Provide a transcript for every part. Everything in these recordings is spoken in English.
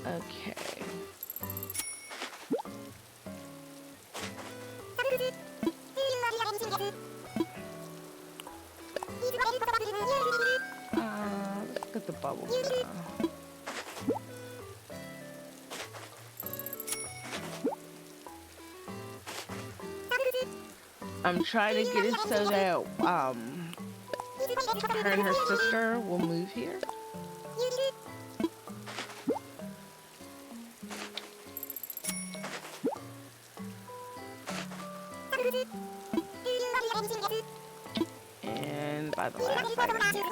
Okay. Let's get the bubble gum. I'm trying to get it so that her and her sister will move here. And by the last item here.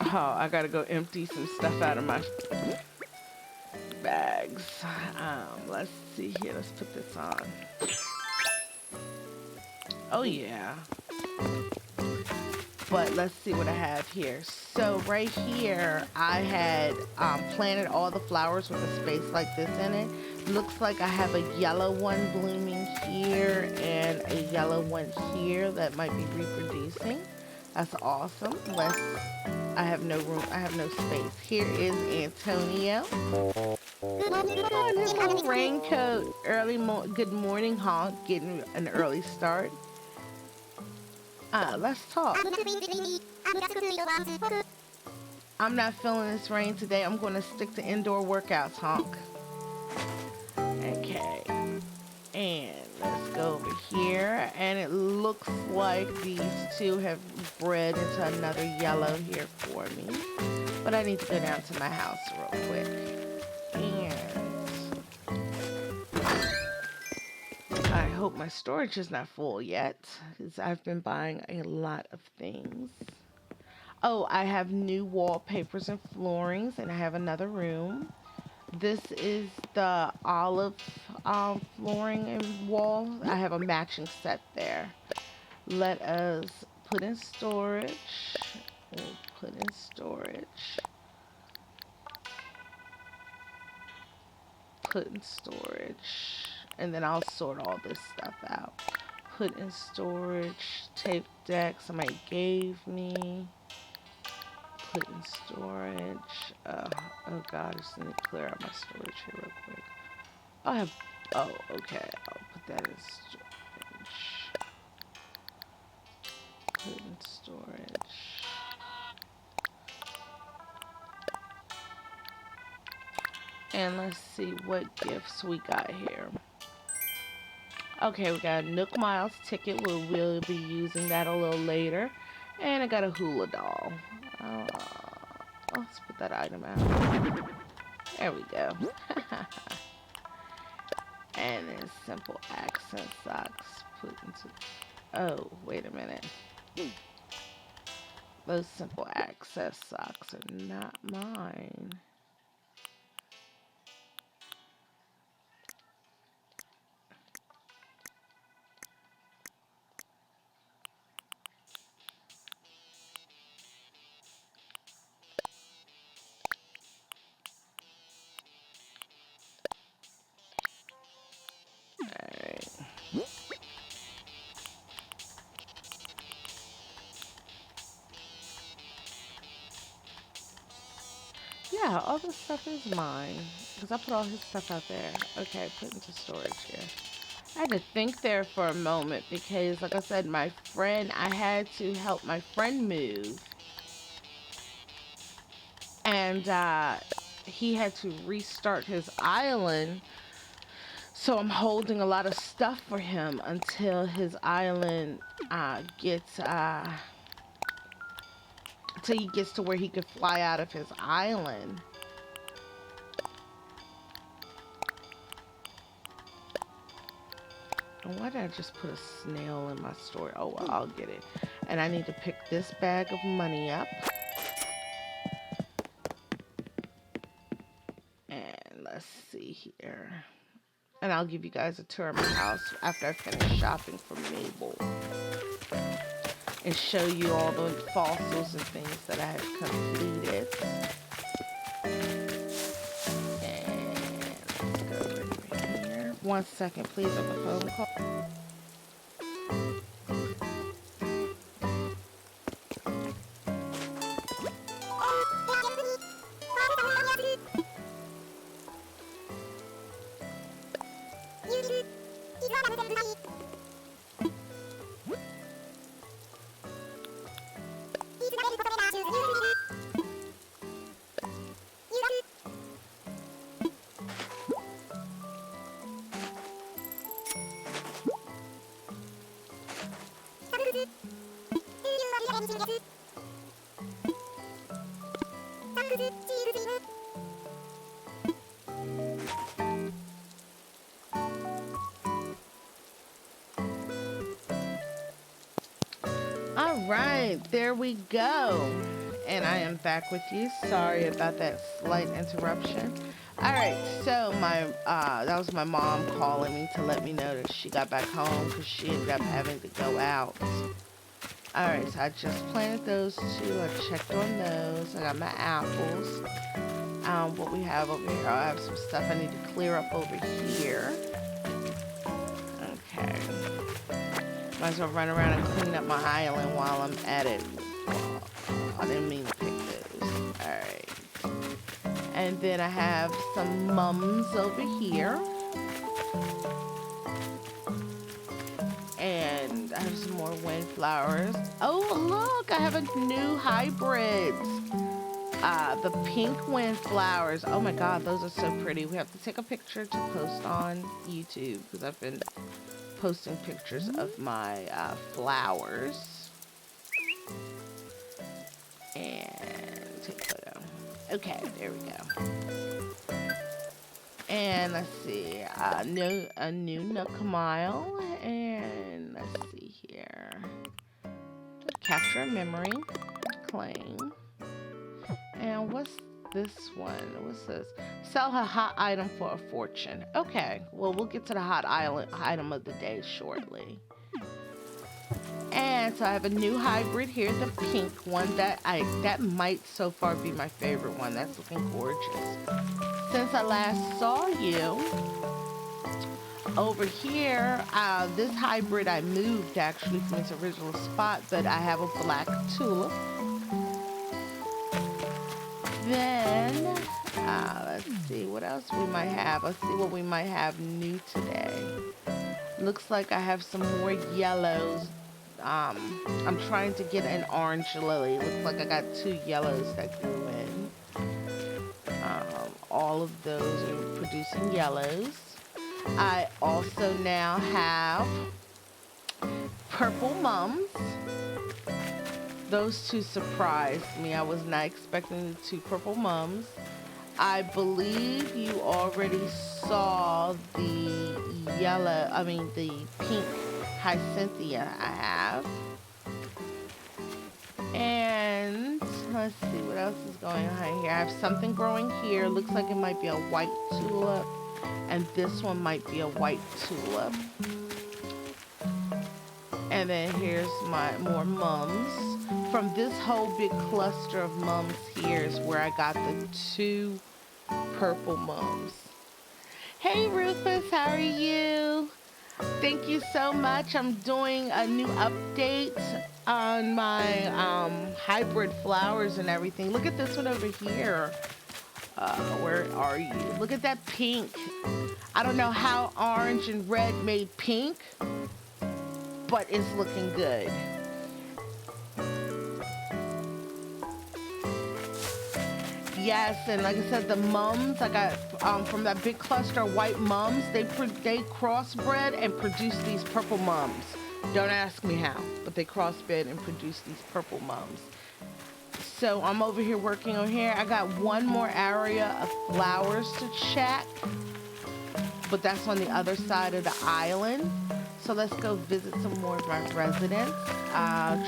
Oh, I gotta go empty some stuff out of my bags. Let's see here. Let's put this on. Oh yeah. But let's see what I have here. So right here, I had planted all the flowers with a space like this in it. Looks like I have a yellow one blooming here and a yellow one here that might be reproducing. That's awesome. I have no room. I have no space. Here is Antonio. Come on, his little raincoat. Good morning, Honk. Getting an early start. Let's talk. I'm not feeling this rain today. I'm going to stick to indoor workouts, Honk. Okay. And let's go over here. And it looks like these two have bred into another yellow here for me. But I need to go down to my house real quick. I hope my storage is not full yet, because I've been buying a lot of things. Oh, I have new wallpapers and floorings, and I have another room. This is the olive flooring and wall. I have a matching set there. Let us put in storage. We'll put in storage. Put in storage. And then I'll sort all this stuff out. Put in storage, tape deck somebody gave me. Put in storage. Oh god, I just need to clear out my storage here real quick. Okay, I'll put that in storage. Put in storage. And let's see what gifts we got here. Okay, we got a Nook Miles ticket. We'll be using that a little later. And I got a hula doll. Let's put that item out. There we go. And then simple accent socks put into... Oh, wait a minute. Those simple access socks are not mine. Yeah, all this stuff is mine. Because I put all his stuff out there. Okay, put into storage here. I had to think there for a moment because, like I said, I had to help my friend move. And he had to restart his island. So I'm holding a lot of stuff for him until his island gets... until he gets to where he could fly out of his island. Why did I just put a snail in my store? Oh, well, I'll get it. And I need to pick this bag of money up. And let's see here. And I'll give you guys a tour of my house after I finish shopping for Mabel. And show you all the fossils and things that I have completed. And let's go over here. 1 second, please, on the phone call. All right, there we go. And I am back with you. Sorry about that slight interruption. All right, so that was my mom calling me to let me know that she got back home because she ended up having to go out. All right, so I just planted those two. I checked on those. I got my apples. What we have over here, I have some stuff I need to clear up over here. Okay. Might as well run around and clean up my island while I'm at it. Oh, I didn't mean to pick those. Alright. And then I have some mums over here. And I have some more windflowers. Oh, look! I have a new hybrid. The pink windflowers. Oh my god, those are so pretty. We have to take a picture to post on YouTube because I've been posting pictures of my flowers. And take a photo. Okay, there we go. And let's see, a new Nook Mile. And let's see here. Capture a memory. Claim. And what's this one? What's this? Sell a hot item for a fortune. Okay, well, we'll get to the hot item of the day shortly. And so I have a new hybrid here, the pink one. That might so far be my favorite one. That's looking gorgeous. Since I last saw you, over here, this hybrid I moved actually from its original spot, but I have a black tulip. Then, let's see what else we might have. Let's see what we might have new today. Looks like I have some more yellows. I'm trying to get an orange lily. Looks like I got 2 yellows that grew in. All of those are producing yellows. I also now have purple mums. Those two surprised me. I was not expecting the 2 purple mums. I believe you already saw the pink hyacinthia I have. And let's see what else is going on here. I have something growing here. Looks like it might be a white tulip. And this one might be a white tulip. And then here's my more mums. From this whole big cluster of mums here is where I got the 2 purple mums. Hey Rufus, how are you? Thank you so much. I'm doing a new update on my hybrid flowers and everything. Look at this one over here. Where are you? Look at that pink. I don't know how orange and red made pink, but it's looking good. Yes, and like I said, the mums I got from that big cluster of white mums. They crossbred and produced these purple mums. Don't ask me how, but they crossbred and produced these purple mums. So I'm over here working on here. I got one more area of flowers to check, but that's on the other side of the island. So let's go visit some more of my residents.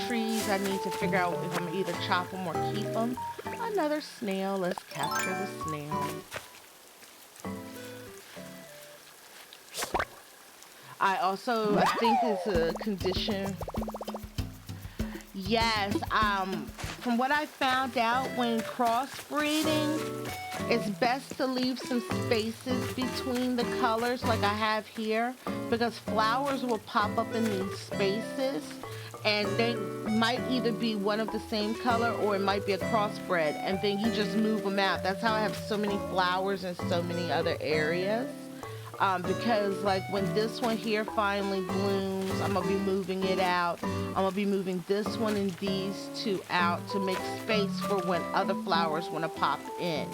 Trees, I need to figure out if I'm gonna either chop them or keep them. Another snail. Let's capture the snail. I think it's a condition. Yes, from what I found out when crossbreeding, it's best to leave some spaces between the colors like I have here, because flowers will pop up in these spaces and they might either be one of the same color or it might be a crossbred, and then you just move them out. That's how I have so many flowers in so many other areas. Because like when this one here finally blooms, I'm gonna be moving it out. I'm gonna be moving this one and these 2 out to make space for when other flowers want to pop in.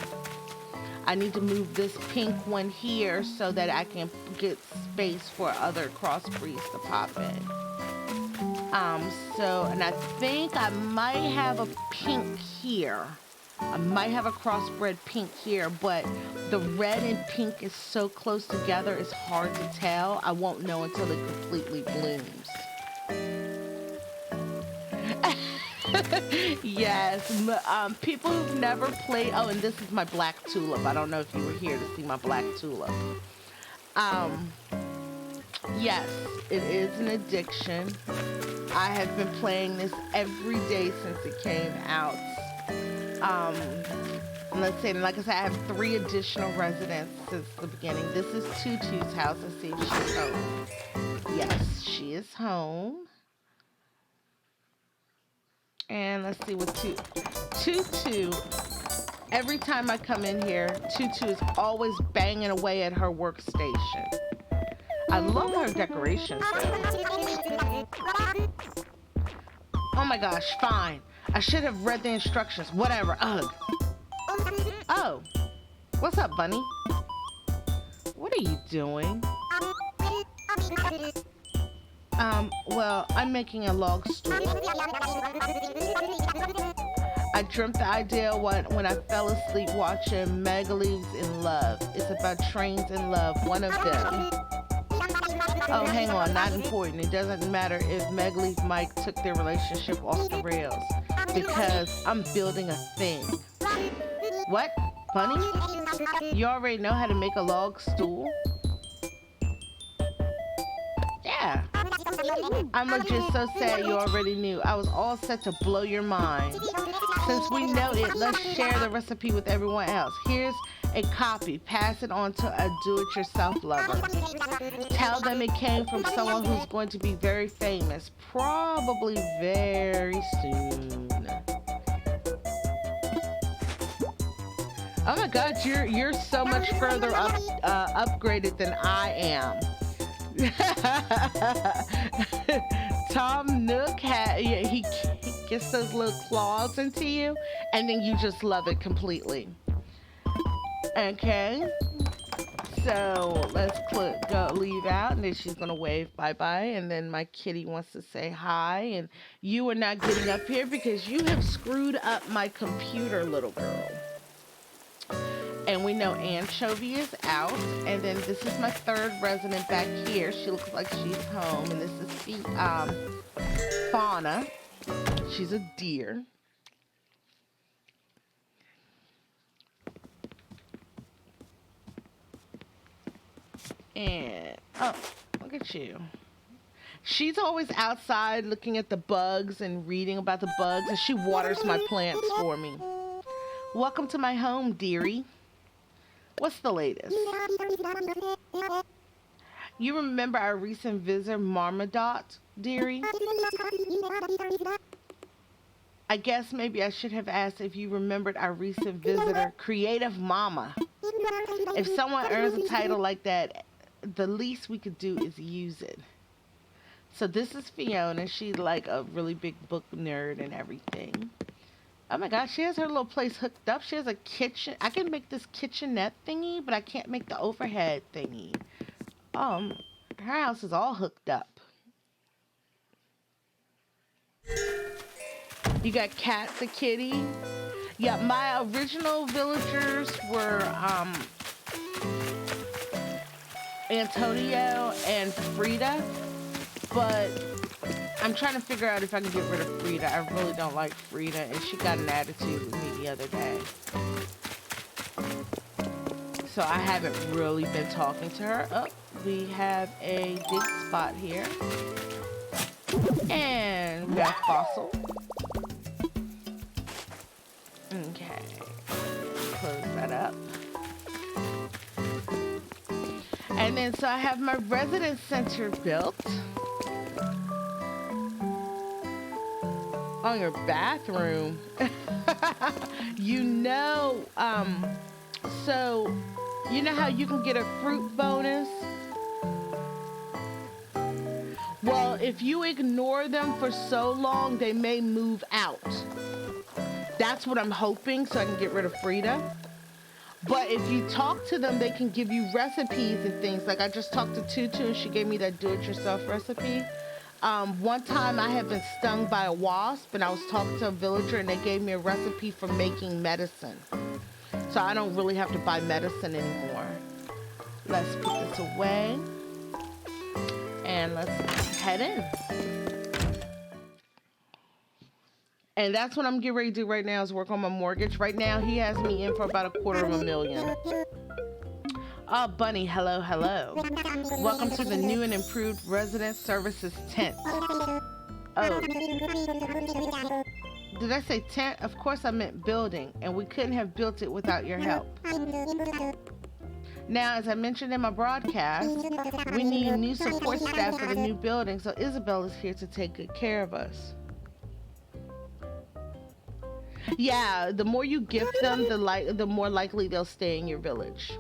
I need to move this pink one here so that I can get space for other crossbreeds to pop in. And I think I might have a pink here. I might have a crossbred pink here, but the red and pink is so close together, it's hard to tell. I won't know until it completely blooms. Yes, people who've never played. Oh, and this is my black tulip. I don't know if you were here to see my black tulip. Um, yes, it is an addiction. I have been playing this every day since it came out. Um, let's see, and like I said, I have 3 additional residents since the beginning. This is Tutu's house. Let's see if she's home. Yes, she is home. And let's see what Tutu, every time I come in here, Tutu is always banging away at her workstation. I love her decorations though. Oh my gosh, fine. I should have read the instructions. Whatever, ugh. Oh, what's up, bunny? What are you doing? Well, I'm making a log stool. I dreamt the idea when I fell asleep watching Megaleaves in Love. It's about trains in love, one of them. Oh, hang on, not important. It doesn't matter if Megaleaf Mike took their relationship off the rails, because I'm building a thing. What? Bunny? You already know how to make a log stool? Yeah. I'm legit so sad you already knew. I was all set to blow your mind. Since we know it, let's share the recipe with everyone else. Here's a copy. Pass it on to a do-it-yourself lover. Tell them it came from someone who's going to be very famous, probably very soon. Oh my God, you're so much further upgraded than I am. Tom Nook he gets those little claws into you, and then you just love it completely. Okay, so let's go leave out, and then she's gonna wave bye-bye, and then my kitty wants to say hi, and you are not getting up here because you have screwed up my computer, little girl. And we know Anchovy is out. And then this is my 3rd resident back here. She looks like she's home. And this is Fauna. She's a deer. And, oh, look at you. She's always outside looking at the bugs and reading about the bugs. And she waters my plants for me. Welcome to my home, dearie. What's the latest? You remember our recent visitor, Marmodot, dearie? I guess maybe I should have asked if you remembered our recent visitor, Creative Mama. If someone earns a title like that, the least we could do is use it. So this is Fiona. She's like a really big book nerd and everything. Oh my gosh, she has her little place hooked up. She has a kitchen. I can make this kitchenette thingy, but I can't make the overhead thingy. Her house is all hooked up. You got Cat the kitty. Yeah, my original villagers were Antonio and Frida, but I'm trying to figure out if I can get rid of Frida. I really don't like Frida, and she got an attitude with me the other day. So I haven't really been talking to her. Oh, we have a dig spot here. And we got Fossil. Okay. Close that up. And then so I have my residence center built. On your bathroom. So you know how you can get a fruit bonus? Well, if you ignore them for so long, they may move out. That's what I'm hoping, so I can get rid of Frida. But if you talk to them, they can give you recipes and things. Like I just talked to Tutu and she gave me that do-it-yourself recipe. One time I had been stung by a wasp, and I was talking to a villager, and they gave me a recipe for making medicine. So I don't really have to buy medicine anymore. Let's put this away, and let's head in. And that's what I'm getting ready to do right now, is work on my mortgage. Right now, he has me in for about $250,000. Bunny, hello, hello. Welcome to the new and improved resident services tent. Oh, did I say tent? Of course I meant building, and we couldn't have built it without your help. Now, as I mentioned in my broadcast, we need new support staff for the new building, so Isabel is here to take good care of us. Yeah, the more you gift them, the more likely they'll stay in your village.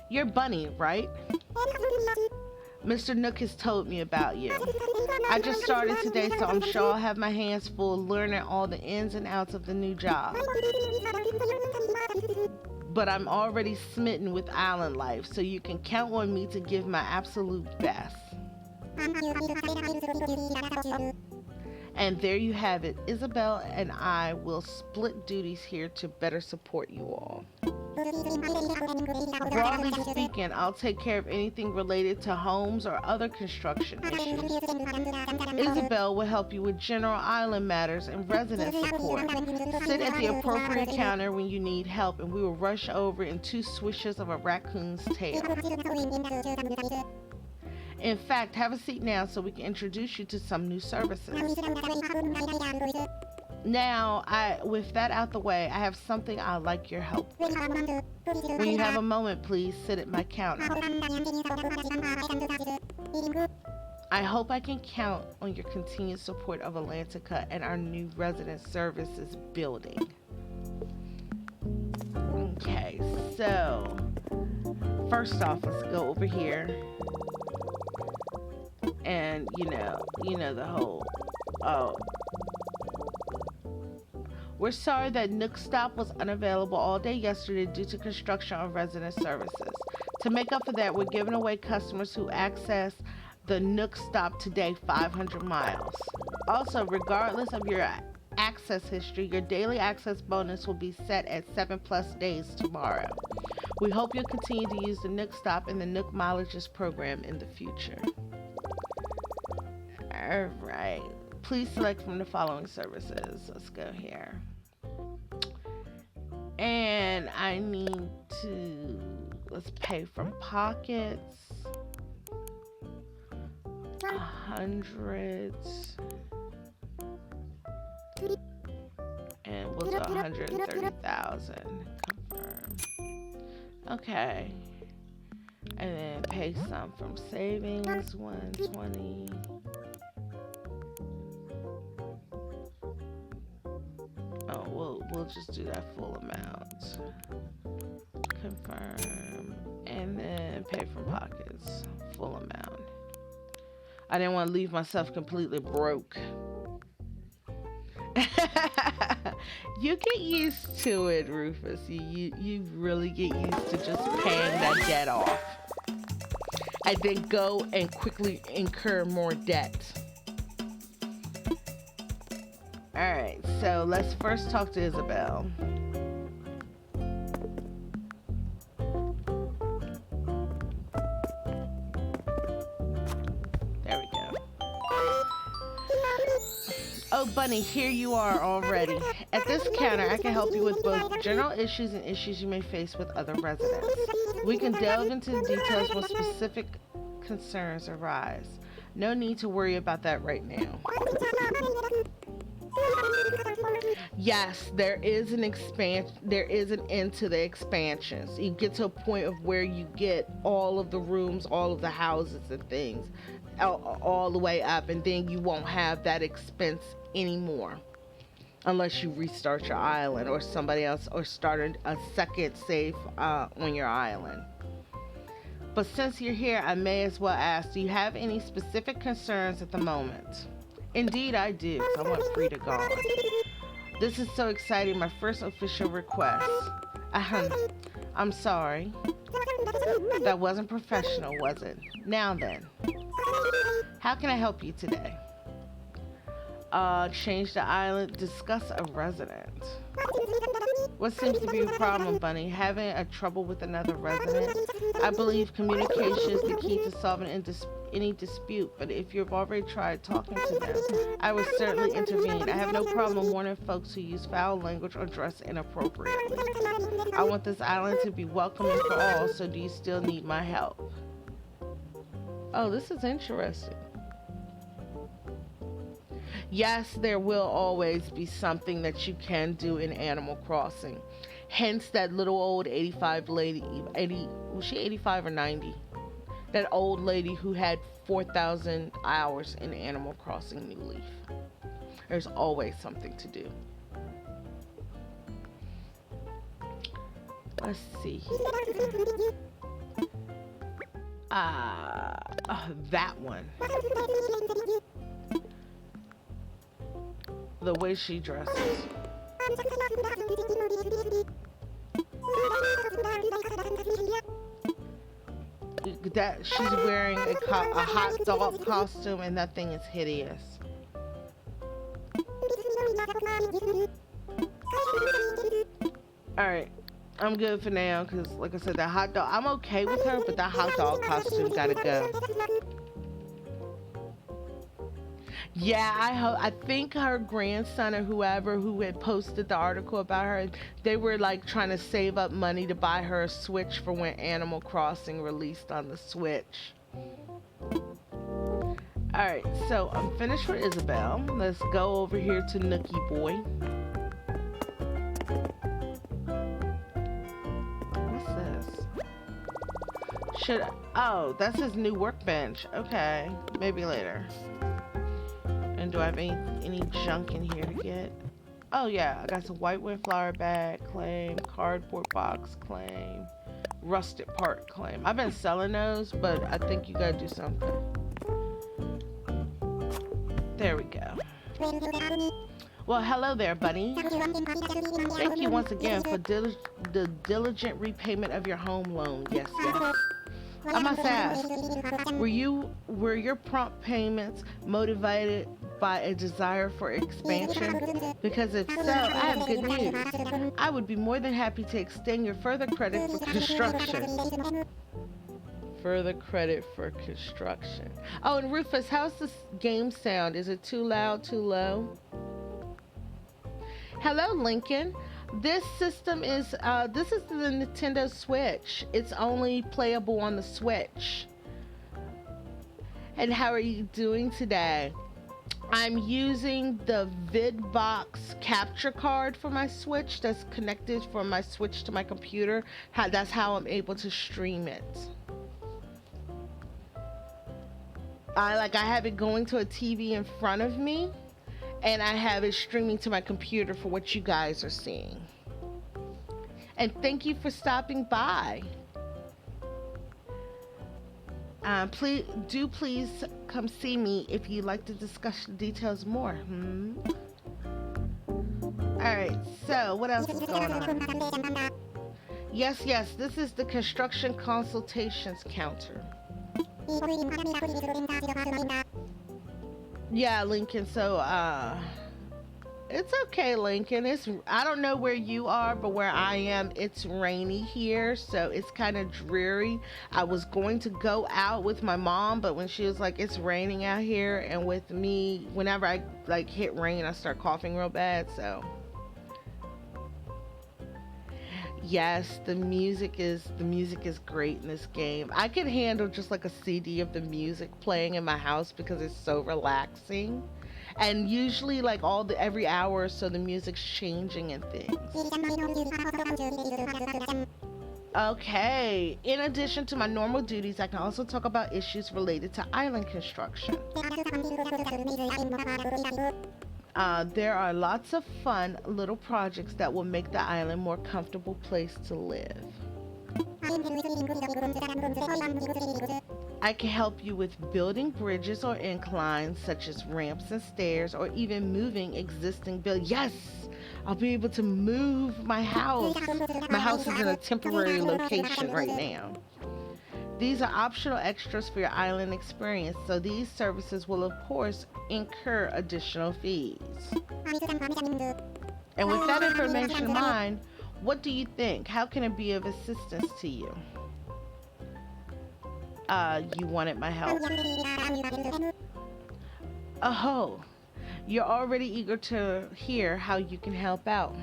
You're Bunny, right? Mr. Nook has told me about you. I just started today, so I'm sure I'll have my hands full learning all the ins and outs of the new job. But I'm already smitten with island life, so you can count on me to give my absolute best. And there you have it. Isabel and I will split duties here to better support you all. Broadly speaking, I'll take care of anything related to homes or other construction issues. Isabel will help you with general island matters and resident support. Sit at the appropriate counter when you need help, and we will rush over in 2 swishes of a raccoon's tail. In fact, have a seat now so we can introduce you to some new services. Now, with that out the way, I have something I'd like your help with. When you have a moment, please sit at my counter. I hope I can count on your continued support of Atlantica and our new resident services building. Okay, so first off, let's go over here. And you know the whole, we're sorry that Nook Stop was unavailable all day yesterday due to construction on resident services. To make up for that, we're giving away customers who access the Nook Stop today 500 miles. Also, regardless of your access history, your daily access bonus will be set at 7+ days tomorrow. We hope you'll continue to use the Nook Stop and the Nook Mileages program in the future. Alright, please select from the following services. Let's go here. And I need to, let's pay from pockets. 100. And we'll do 130,000. Confirm. Okay. And then pay some from savings, 120. Oh, we'll just do that full amount. Confirm. And then pay from pockets, full amount. I didn't want to leave myself completely broke. You get used to it, Rufus. You really get used to just paying that debt off. And then go and quickly incur more debt. Alright, so let's first talk to Isabel. There we go. Oh, Bunny, here you are already. At this counter, I can help you with both general issues and issues you may face with other residents. We can delve into the details when specific concerns arise. No need to worry about that right now. Yes, there is an end to the expansions. You get to a point of where you get all of the rooms, all of the houses and things all the way up, and then you won't have that expense anymore unless you restart your island or somebody else, or start a second save on your island. But since you're here, I may as well ask, do you have any specific concerns at the moment? Indeed I do, so I want free to go. This is so exciting, my first official request. I'm sorry. That wasn't professional, was it? Now then. How can I help you today? Change the island. Discuss a resident. What seems to be a problem, Bunny? Having a trouble with another resident? I believe communication is the key to solving any dispute, but if you've already tried talking to them, I would certainly intervene. I have no problem warning folks who use foul language or dress inappropriately. I want this island to be welcoming for all, so do you still need my help? Oh, this is interesting. Yes, there will always be something that you can do in Animal Crossing. Hence that little old 85 lady, was she 85 or 90? That old lady who had 4,000 hours in Animal Crossing New Leaf. There's always something to do. Let's see. That one. The way she dresses. That she's wearing a hot dog costume, and that thing is hideous. All right, I'm good for now because, like I said, that hot dog. I'm okay with her, but that hot dog costume gotta go. Yeah, I think her grandson or whoever who had posted the article about her, they were like trying to save up money to buy her a Switch for when Animal Crossing released on the Switch. Alright, so I'm finished with Isabelle. Let's go over here to Nookie Boy. What's this? Oh, that's his new workbench. Okay, maybe later. And do I have any junk in here to get? Oh yeah, I got some white wind flower bag claim, cardboard box claim, rusted part claim. I've been selling those, but I think you gotta do something. There we go. Well, hello there, buddy. Thank you once again for the diligent repayment of your home loan. Yes, yes. I must ask, were your prompt payments motivated by a desire for expansion? Because if so, I have good news. I would be more than happy to extend your further credit for construction. Further credit for construction. Oh, and Rufus, how's this game sound? Is it too loud, too low? Hello, Lincoln. This system is, this is the Nintendo Switch. It's only playable on the Switch. And how are you doing today? I'm using the VidBox capture card for my Switch that's connected from my Switch to my computer. That's how I'm able to stream it. I have it going to a TV in front of me, and I have it streaming to my computer for what you guys are seeing. And thank you for stopping by. Please come see me if you'd like to discuss the details more. Alright, so what else is going on? Yes, this is the construction consultations counter. Yeah, Lincoln, so it's okay, Lincoln. I don't know where you are, but where I am, it's rainy here, so it's kind of dreary. I was going to go out with my mom, but when she was like, it's raining out here, and with me, whenever I hit rain, I start coughing real bad, so. Yes, the music is great in this game. I could handle just like a CD of the music playing in my house because it's so relaxing. And usually every hour or so the music's changing and things. Okay, in addition to my normal duties, I can also talk about issues related to island construction. There are lots of fun little projects that will make the island a more comfortable place to live. I can help you with building bridges or inclines such as ramps and stairs, or even moving existing buildings. Yes! I'll be able to move my house. My house is in a temporary location right now. These are optional extras for your island experience, so these services will, of course, incur additional fees. And with that information in mind, what do you think? How can it be of assistance to you? You wanted my help. Oh, you're already eager to hear how you can help out.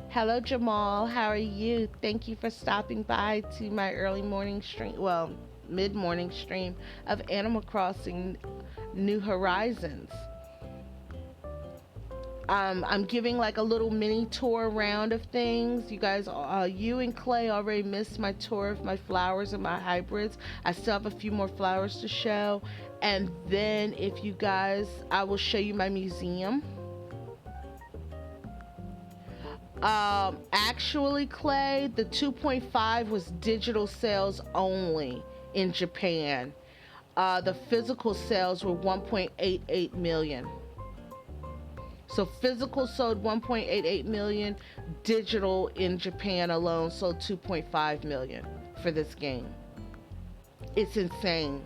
Hello, Jamal. How are you? Thank you for stopping by to my early morning stream, well, mid-morning stream of Animal Crossing New Horizons. I'm giving like a little mini tour around of things. You guys, you and Clay already missed my tour of my flowers and my hybrids. I still have a few more flowers to show. And then if you guys, I will show you my museum. Actually, Clay, the 2.5 was digital sales only in Japan. The physical sales were 1.88 million. So physical sold 1.88 million, digital in Japan alone sold 2.5 million for this game. It's insane.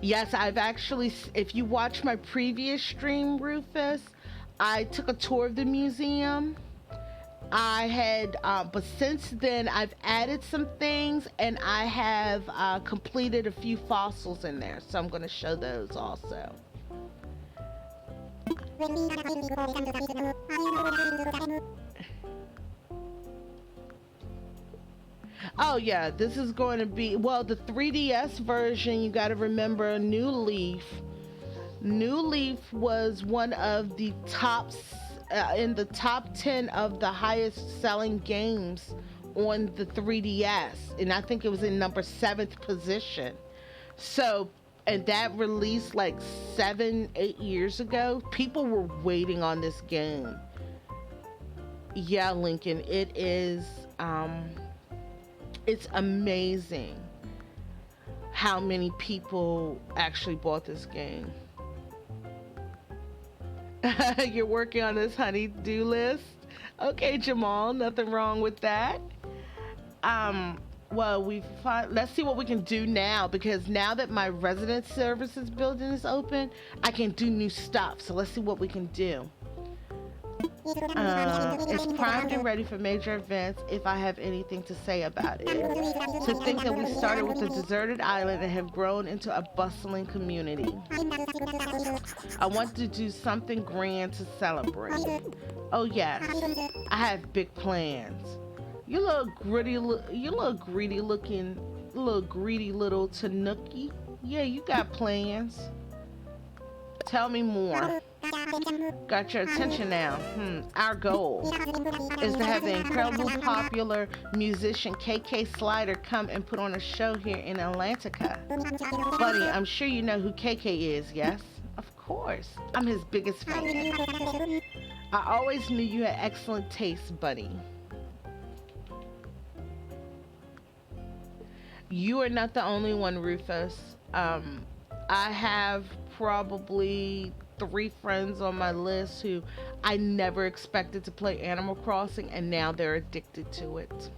Yes, I've actually, if you watch my previous stream, Rufus, I took a tour of the museum. I had, but since then I've added some things and I have completed a few fossils in there. So I'm going to show those also. Oh yeah, this is going to be, well, the 3DS version, you got to remember New Leaf. New Leaf was one of the top in the top 10 of the highest selling games on the 3DS, and I think it was in number 7th position. So, and that released like 7-8 years ago. People were waiting on this game. Yeah, Lincoln, it is it's amazing how many people actually bought this game. You're working on this honey-do list? Okay, Jamal, nothing wrong with that. Well, let's see what we can do now, because now that my resident services building is open, I can do new stuff. So let's see what we can do. It's primed and ready for major events if I have anything to say about it. To think that we started with a deserted island and have grown into a bustling community. I want to do something grand to celebrate. Oh yes, I have big plans. You little greedy little Tanuki. Yeah, you got plans. Tell me more. Got your attention now. Our goal is to have the incredibly popular musician KK Slider come and put on a show here in Atlantica. Buddy, I'm sure you know who KK is, yes? Of course. I'm his biggest fan. I always knew you had excellent taste, buddy. You are not the only one, Rufus. I have probably 3 friends on my list who I never expected to play Animal Crossing, and now they're addicted to it.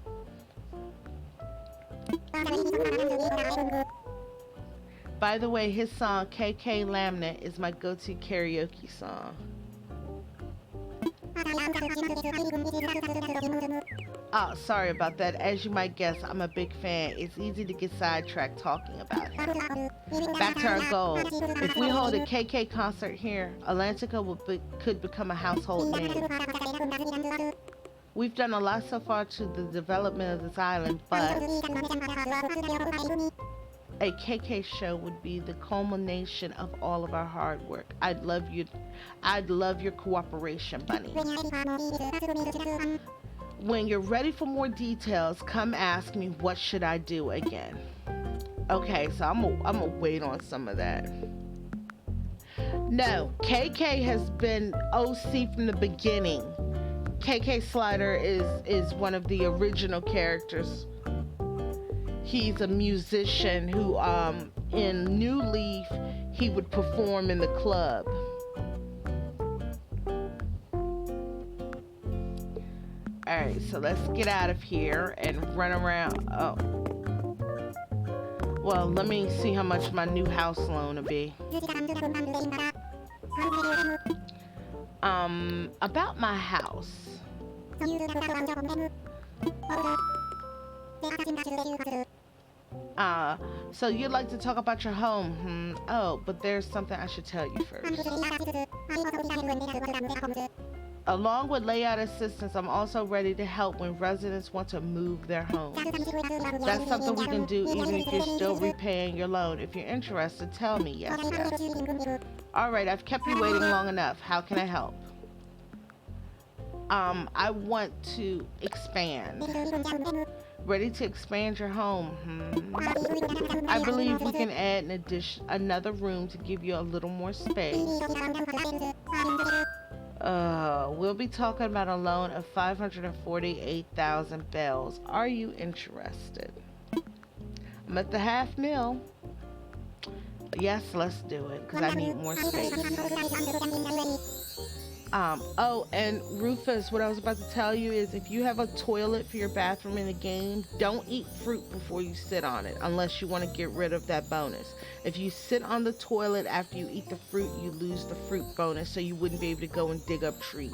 By the way, his song KK Laminate is my go-to karaoke song. Oh, sorry about that. As you might guess, I'm a big fan. It's easy to get sidetracked talking about him. Back to our goal. If we hold a KK concert here, Atlantica could become a household name. We've done a lot so far to the development of this island, but a KK show would be the culmination of all of our hard work. I'd love your cooperation, Bunny. When you're ready for more details, come ask me what should I do again. Okay, so I'm gonna wait on some of that. No, KK has been OC from the beginning. KK Slider is one of the original characters. He's a musician who, in New Leaf, he would perform in the club. All Alright, so let's get out of here and run around. Oh. Well, let me see how much my new house loan will be. About my house. So you'd like to talk about your home? Oh, but there's something I should tell you first. Along with layout assistance, I'm also ready to help when residents want to move their homes. That's something we can do even if you're still repaying your loan. If you're interested, tell me. Yes, yes. Alright, I've kept you waiting long enough. How can I help? I want to expand. Ready to expand your home? I believe we can add another room to give you a little more space. We'll be talking about a loan of 548,000 bells. Are you interested? I'm at the $500,000. Yes, let's do it, because I need more space. Oh, and Rufus, what I was about to tell you is if you have a toilet for your bathroom in the game, don't eat fruit before you sit on it, unless you want to get rid of that bonus. If you sit on the toilet after you eat the fruit, you lose the fruit bonus, so you wouldn't be able to go and dig up trees.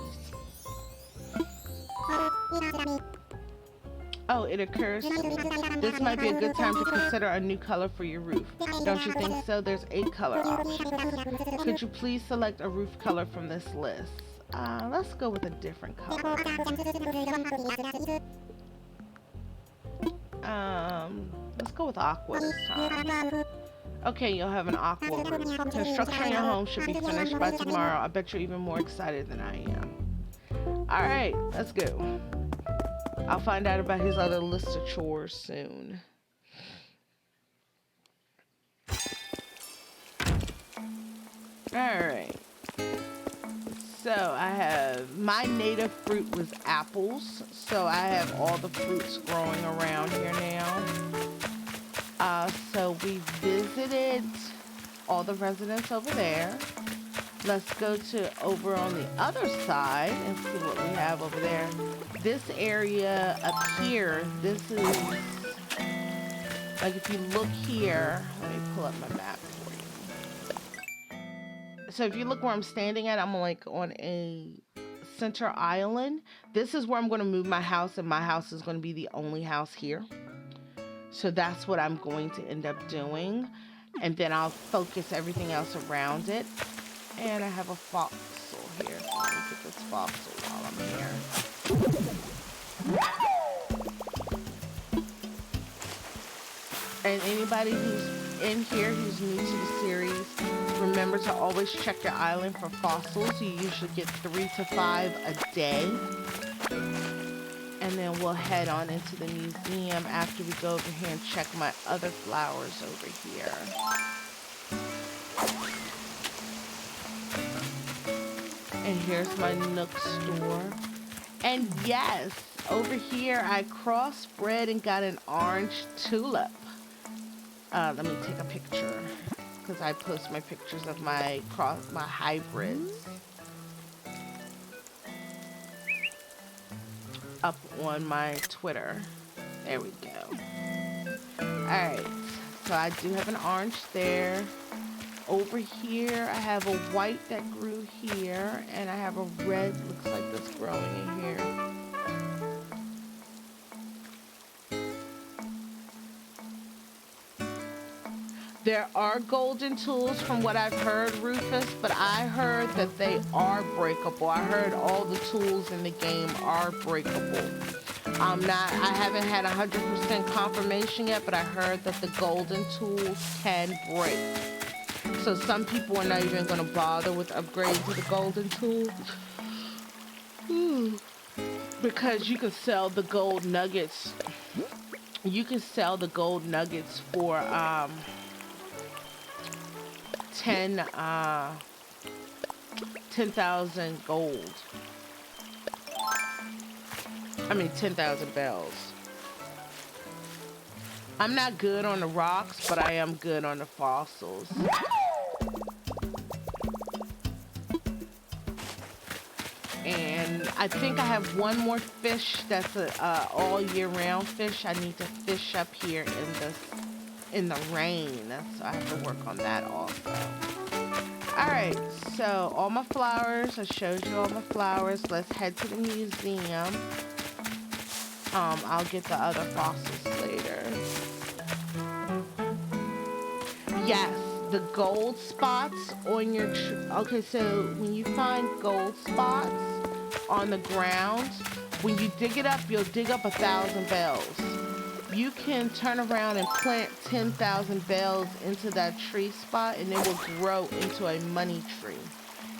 Oh, it occurs to me. This might be a good time to consider a new color for your roof. Don't you think so? There's 8 color options. Could you please select a roof color from this list? Let's go with a different color. Let's go with aqua this time. Okay, you'll have an aqua roof. Construction on your home should be finished by tomorrow. I bet you're even more excited than I am. Alright, let's go. I'll find out about his other list of chores soon. Alright. So I have, my native fruit was apples. So I have all the fruits growing around here now. So we visited all the residents over there. Let's go to over on the other side and see what we have over there. This area up here, this is, like if you look here, let me pull up my map for you. So if you look where I'm standing at, I'm like on a center island. This is where I'm going to move my house, and my house is going to be the only house here. So that's what I'm going to end up doing. And then I'll focus everything else around it. And I have a fossil here, so let me get this fossil while I'm here. And anybody who's in here who's new to the series, remember to always check your island for fossils. You usually get 3 to 5 a day. And then we'll head on into the museum after we go over here and check my other flowers over here. And here's my Nook store. And yes, over here I crossbred and got an orange tulip. Let me take a picture because I post my pictures of my hybrids up on my Twitter. There we go. Alright, so I do have an orange there. Over here, I have a white that grew here, and I have a red, looks like that's growing in here. There are golden tools from what I've heard, Rufus, but I heard that they are breakable. I heard all the tools in the game are breakable. I haven't had 100% confirmation yet, but I heard that the golden tools can break. So some people are not even going to bother with upgrading to the golden tool. Because you can sell the gold nuggets. You can sell the gold nuggets for 10,000 gold. I mean 10,000 bells. I'm not good on the rocks, but I am good on the fossils. And I think I have one more fish that's a all year round fish. I need to fish up here in the rain, so I have to work on that also. All right, so all my flowers. I showed you all my flowers. Let's head to the museum. I'll get the other fossils later. Yes, the gold spots on your okay, so when you find gold spots on the ground, when you dig it up, you'll dig up 1,000 bells. You can turn around and plant 10,000 bells into that tree spot, and it will grow into a money tree,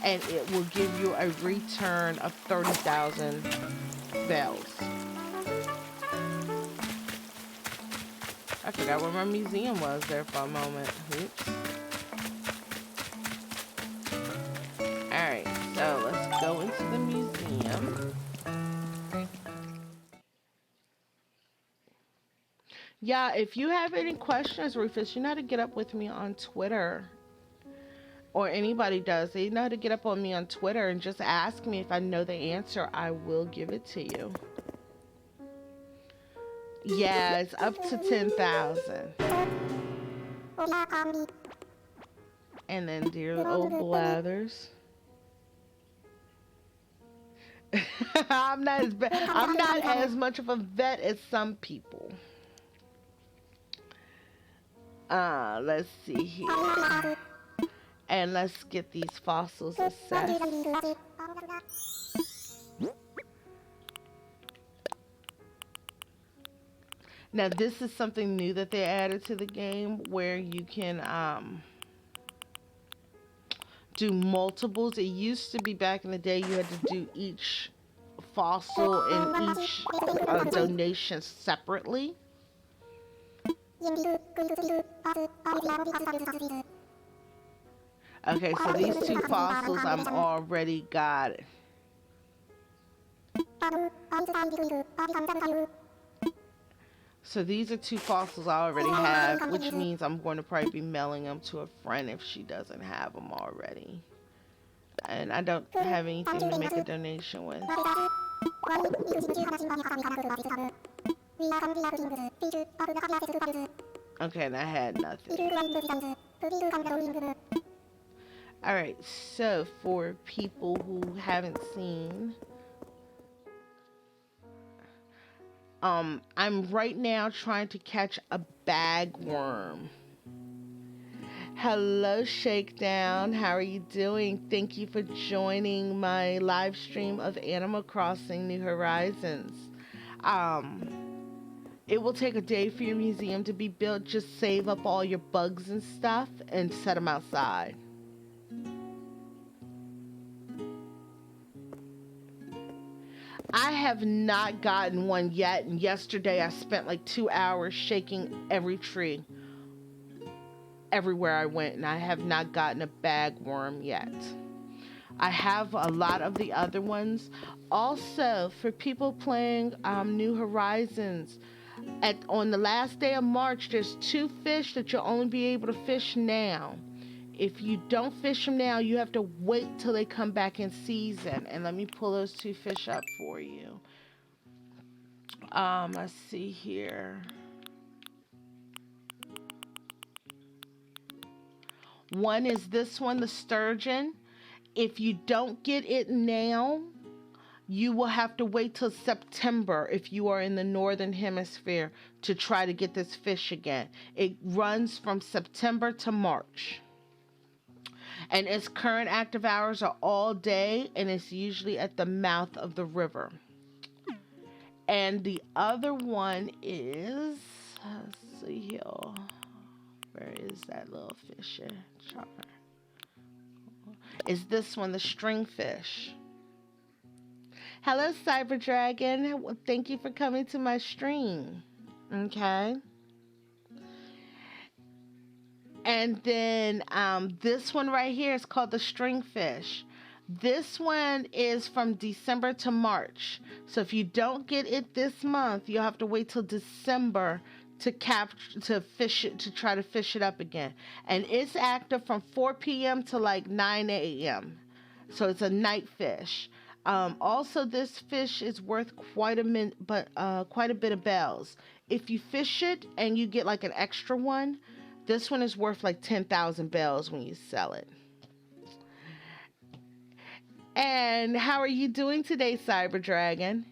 and it will give you a return of 30,000 bells. I forgot where my museum was there for a moment. Oops. Alright, so let's go into the museum. Yeah, if you have any questions, Rufus, you know how to get up with me on Twitter. Or anybody does. They know how to get up on me on Twitter and just ask me. If I know the answer, I will give it to you. Yeah, it's up to 10,000. And then dear old Blathers. I'm not as much of a vet as some people. Let's see here. And let's get these fossils assessed. Now this is something new that they added to the game, where you can do multiples. It used to be back in the day you had to do each fossil and each donation separately. Okay, so these two fossils I'm already got. So these are two fossils I already have, which means I'm going to probably be mailing them to a friend if she doesn't have them already. And I don't have anything to make a donation with. Okay, and I had nothing. Alright, so for people who haven't seen, I'm right now trying to catch a bagworm. Hello, Shakedown. How are you doing? Thank you for joining my live stream of Animal Crossing New Horizons. It will take a day for your museum to be built. Just save up all your bugs and stuff and set them outside. I have not gotten one yet, and yesterday I spent like 2 hours shaking every tree everywhere I went, and I have not gotten a bagworm yet. I have a lot of the other ones. Also, for people playing New Horizons, on the last day of March, there's 2 fish that you'll only be able to fish now. If you don't fish them now, you have to wait till they come back in season. And let me pull those 2 fish up for you. Let's see here. One is this one, the sturgeon. If you don't get it now, you will have to wait till September if you are in the northern hemisphere to try to get this fish again. It runs from September to March. And its current active hours are all day, and it's usually at the mouth of the river. And the other one is, let's see here. Where is that little fish? Chopper. Is this one, the stringfish? Hello, Cyber Dragon. Well, thank you for coming to my stream. Okay. And then this one right here is called the stringfish. This one is from December to March. So if you don't get it this month, you'll have to wait till December to fish it, to try to fish it up again. And it's active from 4 p.m. to like 9 a.m. So it's a night fish. Also, this fish is worth quite a bit of bells. If you fish it and you get like an extra one, this one is worth like 10,000 bells when you sell it. And how are you doing today, Cyber Dragon?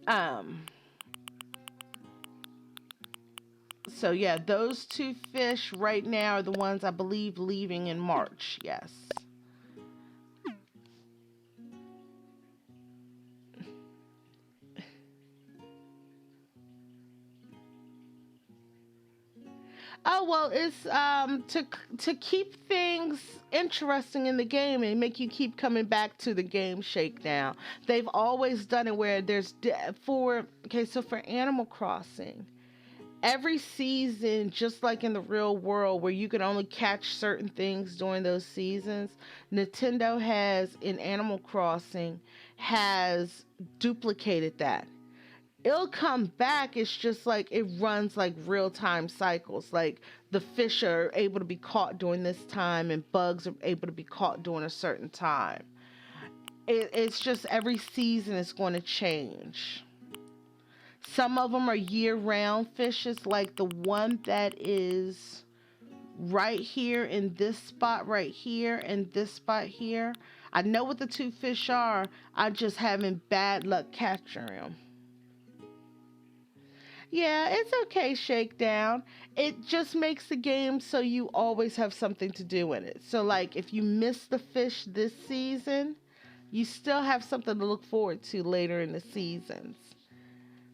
Um, so yeah, those two fish right now are the ones I believe leaving in March. Yes. Oh well, it's to keep things interesting in the game and make you keep coming back to the game Shakedown. They've always done it where for okay, so for Animal Crossing, every season, just like in the real world where you can only catch certain things during those seasons, Nintendo has in Animal Crossing has duplicated that. It'll come back. It's just like it runs like real time cycles. Like the fish are able to be caught during this time, and bugs are able to be caught during a certain time. It's just every season is going to change. Some of them are year round fishes, like the one that is right here in this spot right here and this spot here. I know what the two fish are. I just having bad luck catching them. Yeah, it's okay, Shakedown. It just makes the game so you always have something to do in it. So, like, if you miss the fish this season, you still have something to look forward to later in the seasons.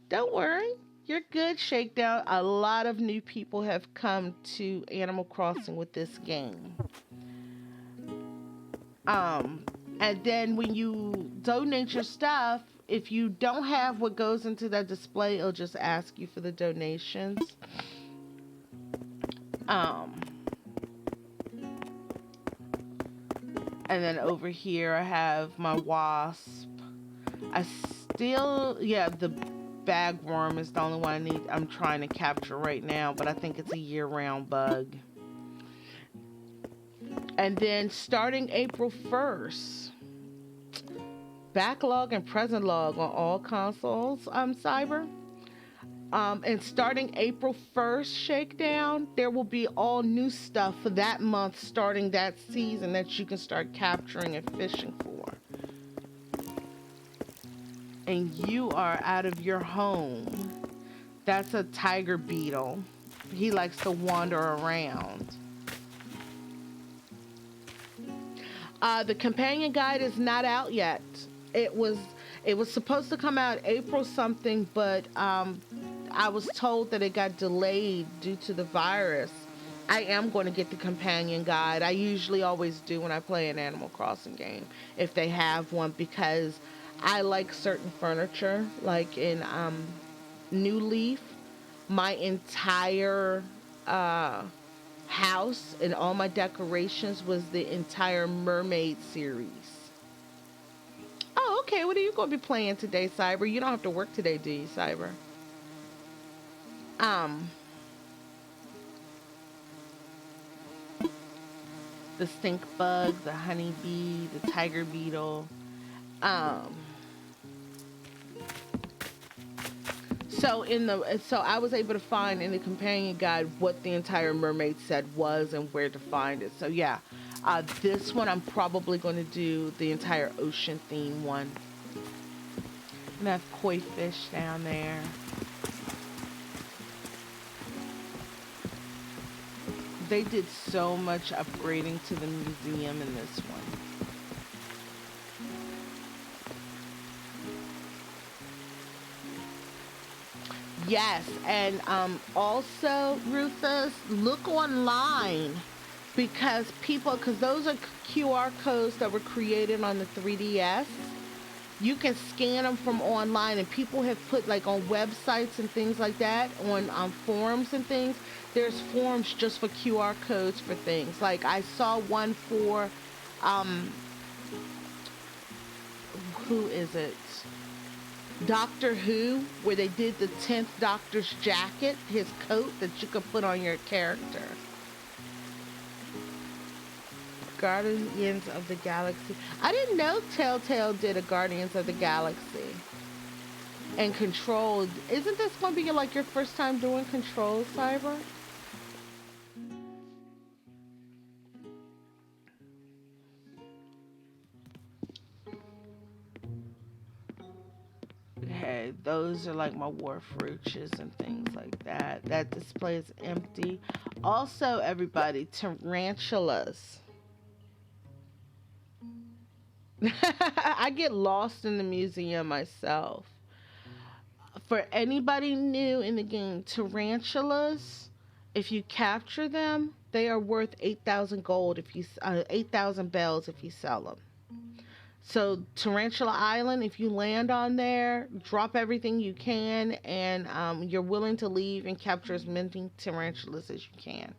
Don't worry, you're good, Shakedown. A lot of new people have come to Animal Crossing with this game. Um, and then when you donate your stuff, if you don't have what goes into that display, it'll just ask you for the donations. Um, and then over here I have my wasp. I still, yeah, the bagworm is the only one I'm trying to capture right now, but I think it's a year-round bug. And then starting April 1st, backlog and present log on all consoles, Cyber. And starting April 1st, Shakedown, there will be all new stuff for that month, starting that season that you can start capturing and fishing for. And you are out of your home. That's a tiger beetle. He likes to wander around. The companion guide is not out yet. It was supposed to come out April something, but I was told that it got delayed due to the virus. I am going to get the companion guide. I usually always do when I play an Animal Crossing game, if they have one, because I like certain furniture. Like in New Leaf, my entire house and all my decorations was the entire Mermaid series. Oh, okay. What are you going to be playing today, Cyber? You don't have to work today, do you, Cyber? Um, the stink bug, the honeybee, the tiger beetle. Um, so I was able to find in the companion guide what the entire mermaid set was and where to find it. So yeah, this one I'm probably going to do the entire ocean theme one. And that's koi fish down there. They did so much upgrading to the museum in this one. Yes, and also, Rufus, look online because those are QR codes that were created on the 3DS. You can scan them from online, and people have put like on websites and things like that, on forums and things. There's forums just for QR codes for things. Like I saw one for, who is it? Doctor Who, where they did the 10th Doctor's jacket, his coat that you could put on your character. Guardians of the Galaxy. I didn't know Telltale did a Guardians of the Galaxy. And Control. Isn't this going to be like your first time doing Control, Cyber? Hey, those are like my Warfruches and things like that. That display is empty. Also, everybody, tarantulas. I get lost in the museum myself. For anybody new in the game, tarantulas, if you capture them, they are worth 8,000 gold if you 8,000 bells if you sell them. So Tarantula Island, if you land on there, drop everything you can, and you're willing to leave and capture as many tarantulas as you can,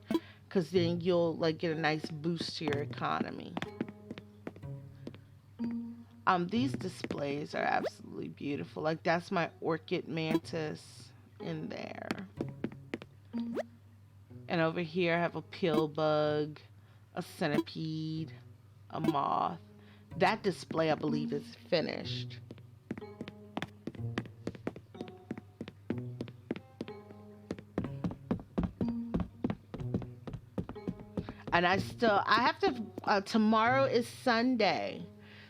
because then you'll like get a nice boost to your economy. These displays are absolutely beautiful. Like that's my orchid mantis in there. And over here I have a pill bug, a centipede, a moth. That display I believe is finished. And I have to, tomorrow is Sunday.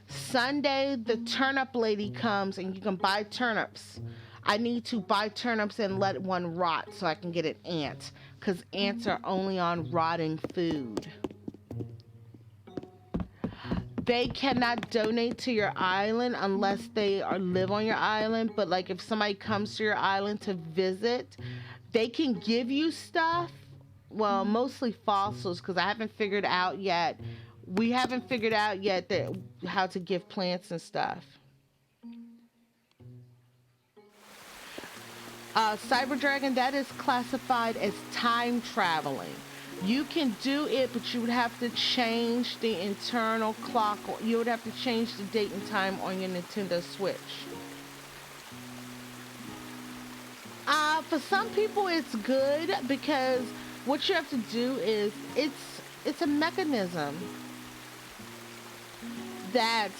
Sunday, the turnip lady comes and you can buy turnips. I need to buy turnips and let one rot so I can get an ant, because ants are only on rotting food. They cannot donate to your island unless they live on your island. But like if somebody comes to your island to visit, they can give you stuff. Well, mostly fossils, because I haven't figured out yet. We haven't figured out yet that how to give plants and stuff. Cyber Dragon, that is classified as time traveling. You can do it, but you would have to change the internal clock. You would have to change the date and time on your Nintendo Switch. For some people, it's good because what you have to do is it's a mechanism that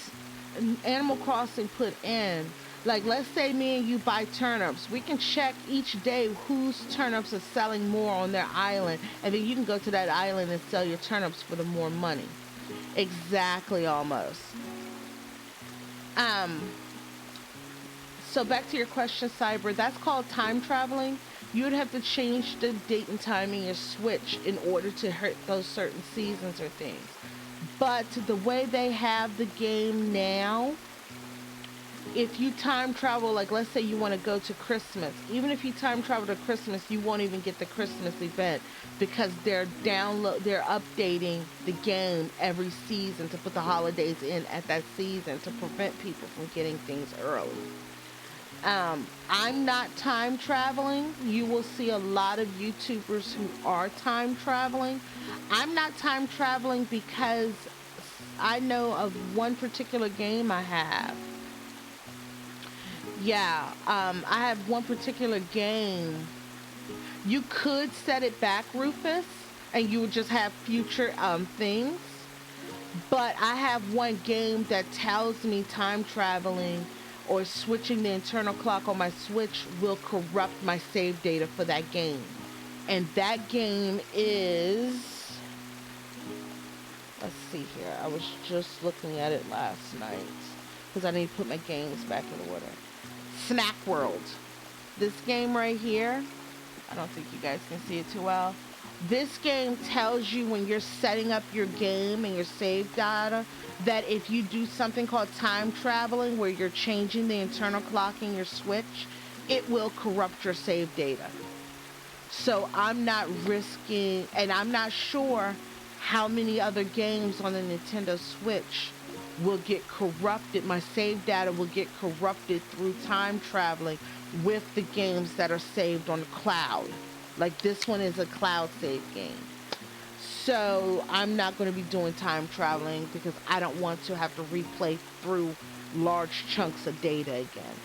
Animal Crossing put in. Like, let's say me and you buy turnips. We can check each day whose turnips are selling more on their island, and then you can go to that island and sell your turnips for the more money. Exactly, almost. So back to your question, Cyber. That's called time traveling. You would have to change the date and time in your Switch in order to hit those certain seasons or things. But the way they have the game now, if you time travel, like let's say you want to go to Christmas, even if you time travel to Christmas, you won't even get the Christmas event because they're updating the game every season to put the holidays in at that season to prevent people from getting things early. I'm not time traveling. You will see a lot of YouTubers who are time traveling. I'm not time traveling because I know of one particular game I have. Yeah, I have one particular game. You could set it back, Rufus, and you would just have future things. But I have one game that tells me time traveling or switching the internal clock on my Switch will corrupt my save data for that game. And that game is... Let's see here. I was just looking at it last night because I need to put my games back in order. Snack World. This game right here, I don't think you guys can see it too well. This game tells you when you're setting up your game and your save data that if you do something called time traveling where you're changing the internal clock in your Switch, it will corrupt your save data. So I'm not risking, and I'm not sure how many other games on the Nintendo Switch will get corrupted. My save data will get corrupted through time traveling with the games that are saved on the cloud. Like this one is a cloud save game. So I'm not going to be doing time traveling because I don't want to have to replay through large chunks of data again.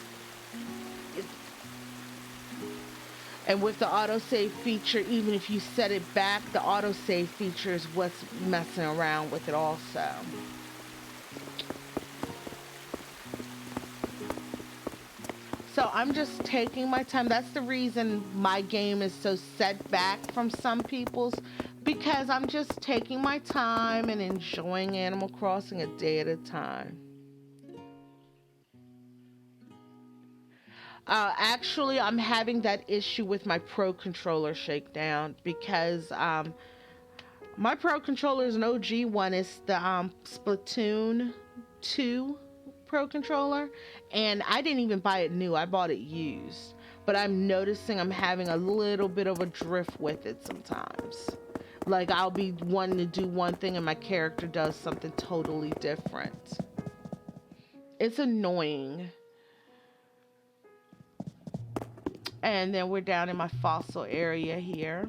And with the autosave feature, even if you set it back, the autosave feature is what's messing around with it also. So I'm just taking my time. That's the reason my game is so set back from some people's, because I'm just taking my time and enjoying Animal Crossing a day at a time. Actually, I'm having that issue with my Pro Controller shakedown because my Pro Controller is an OG one. It's the Splatoon 2 Pro Controller, and I didn't even buy it new. I bought it used. But I'm noticing I'm having a little bit of a drift with it sometimes. Like I'll be wanting to do one thing and my character does something totally different. It's annoying. And then we're down in my fossil area here.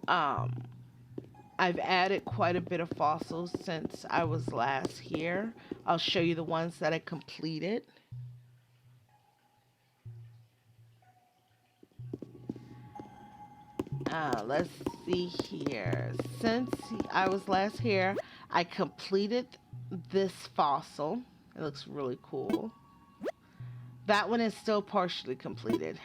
Um, I've added quite a bit of fossils since I was last here. I'll show you the ones that I completed. Let's see here. Since I was last here, I completed this fossil. It looks really cool. That one is still partially completed.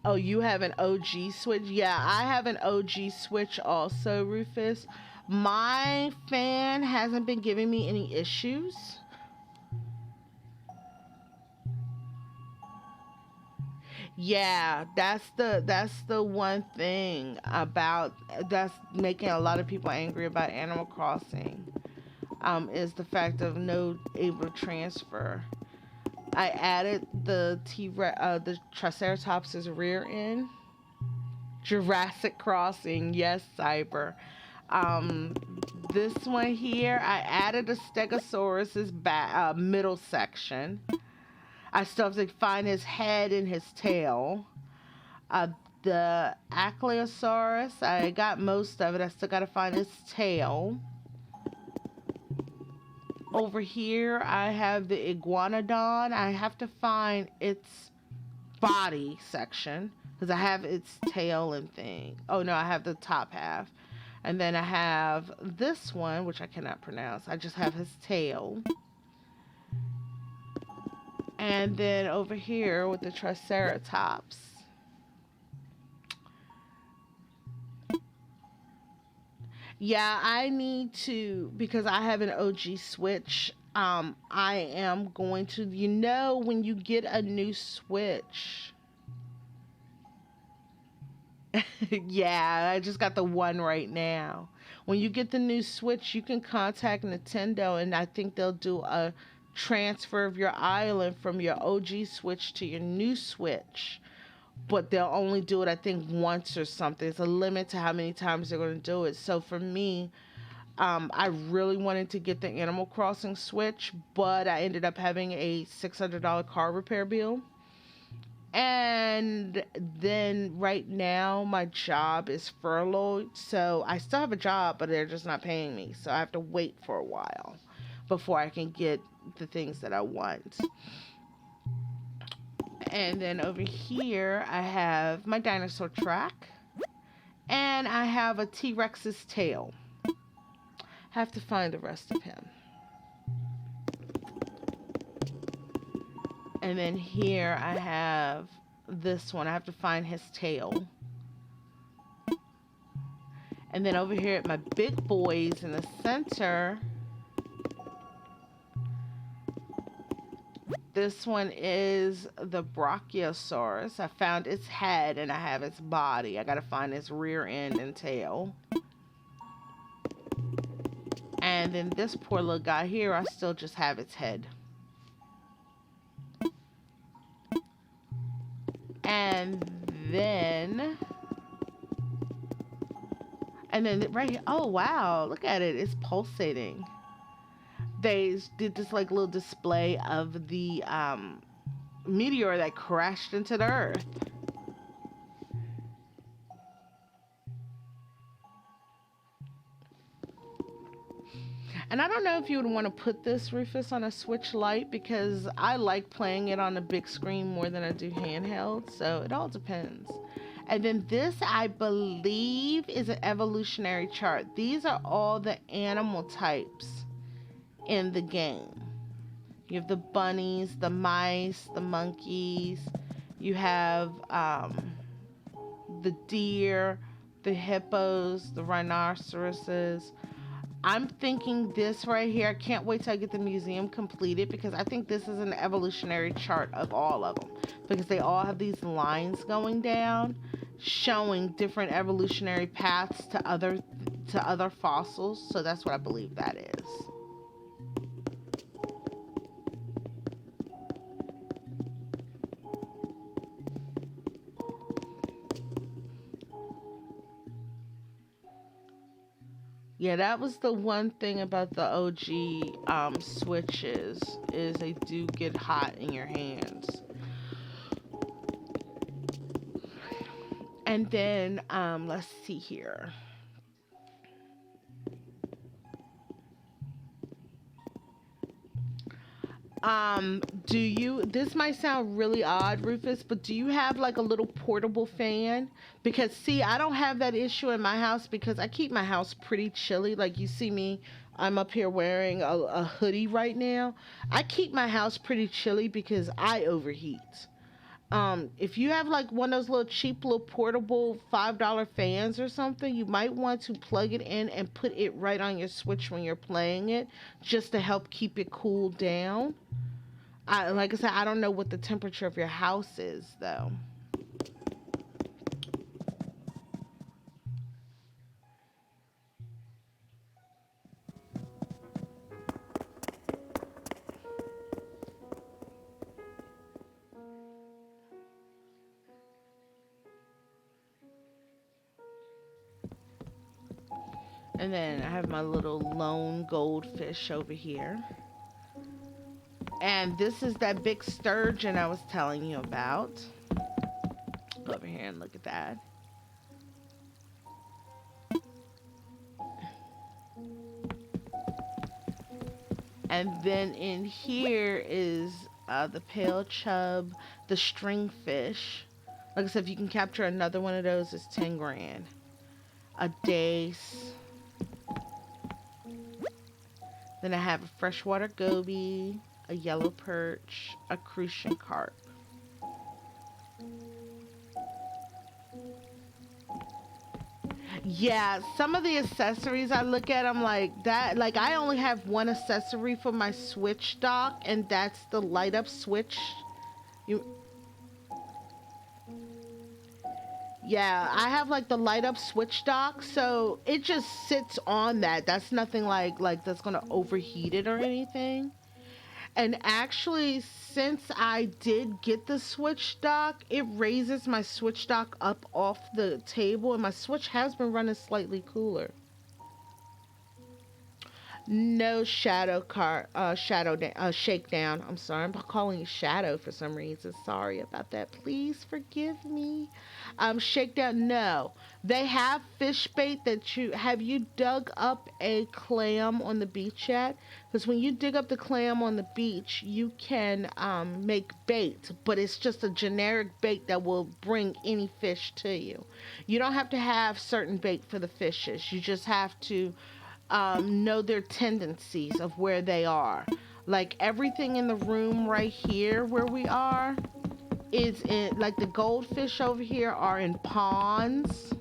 Oh, you have an OG Switch? Yeah, I have an OG Switch also, Rufus. My fan hasn't been giving me any issues. Yeah, that's the one thing about that's making a lot of people angry about Animal Crossing. Is the fact of no able to transfer. I added the Triceratops's rear end. Jurassic Crossing, yes, Cyber. Um, this one here, I added a Stegosaurus's middle section. I still have to find his head and his tail. Uh, the Ankylosaurus, I got most of it. I still got to find his tail. Over here, I have the Iguanodon. I have to find its body section because I have its tail and thing. Oh no, I have the top half. And then I have this one, which I cannot pronounce. I just have his tail. And then over here with the Triceratops. Yeah, I need to, because I have an OG Switch. I am going to, when you get a new Switch. Yeah, I just got the one right now. When you get the new Switch, you can contact Nintendo, and I think they'll do a transfer of your island from your OG Switch to your new Switch. But they'll only do it, I think, once or something. It's a limit to how many times they're going to do it. So for me, I really wanted to get the Animal Crossing Switch, but I ended up having a $600 car repair bill. And then right now, my job is furloughed. So I still have a job, but they're just not paying me. So I have to wait for a while before I can get the things that I want. And then over here, I have my dinosaur track. And I have a T-Rex's tail. Have to find the rest of him. And then here I have this one. I have to find his tail. And then over here at my big boys in the center, this one is the Brachiosaurus. I found its head and I have its body. I gotta find its rear end and tail. And then this poor little guy here, I still just have its head. And then right here, oh wow, look at it, it's pulsating. They did this like little display of the meteor that crashed into the earth. And I don't know if you would want to put this, Rufus, on a Switch Lite because I like playing it on a big screen more than I do handheld. So it all depends. And then this, I believe, is an evolutionary chart. These are all the animal types in the game. You have the bunnies, the mice, the monkeys. You have the deer, the hippos, the rhinoceroses. I'm thinking this right here. I can't wait till I get the museum completed because I think this is an evolutionary chart of all of them because they all have these lines going down showing different evolutionary paths to other fossils. So that's what I believe that is. Yeah, that was the one thing about the OG switches is they do get hot in your hands. And then let's see here. Do you, this might sound really odd, Rufus, but do you have like a little portable fan? Because see, I don't have that issue in my house because I keep my house pretty chilly. Like you see me, I'm up here wearing a hoodie right now. I keep my house pretty chilly because I overheat. If you have like one of those little cheap little portable $5 fans or something, you might want to plug it in and put it right on your Switch when you're playing it, just to help keep it cool down. Like I said, I don't know what the temperature of your house is though. And then I have my little lone goldfish over here. And this is that big sturgeon I was telling you about. Go over here and look at that. And then in here is the pale chub, the stringfish. Like I said, if you can capture another one of those, it's 10 grand. A dace. Then I have a freshwater goby, a yellow perch, a crucian carp. Yeah, some of the accessories I look at, I'm like that. Like I only have one accessory for my Switch dock, and that's the light up switch. You, yeah, I have like the light up switch dock, so it just sits on that. That's nothing like that's gonna overheat it or anything. And actually, since I did get the Switch dock, it raises my Switch dock up off the table, and my Switch has been running slightly cooler. No shakedown. I'm sorry, I'm calling it shadow for some reason. Sorry about that. Please forgive me. Shakedown. No, they have fish bait that you have. You dug up a clam on the beach yet? Because when you dig up the clam on the beach, you can make bait, but it's just a generic bait that will bring any fish to you. You don't have to have certain bait for the fishes. You just have to know their tendencies of where they are. Like everything in the room right here where we are is in, like the goldfish over here are in ponds.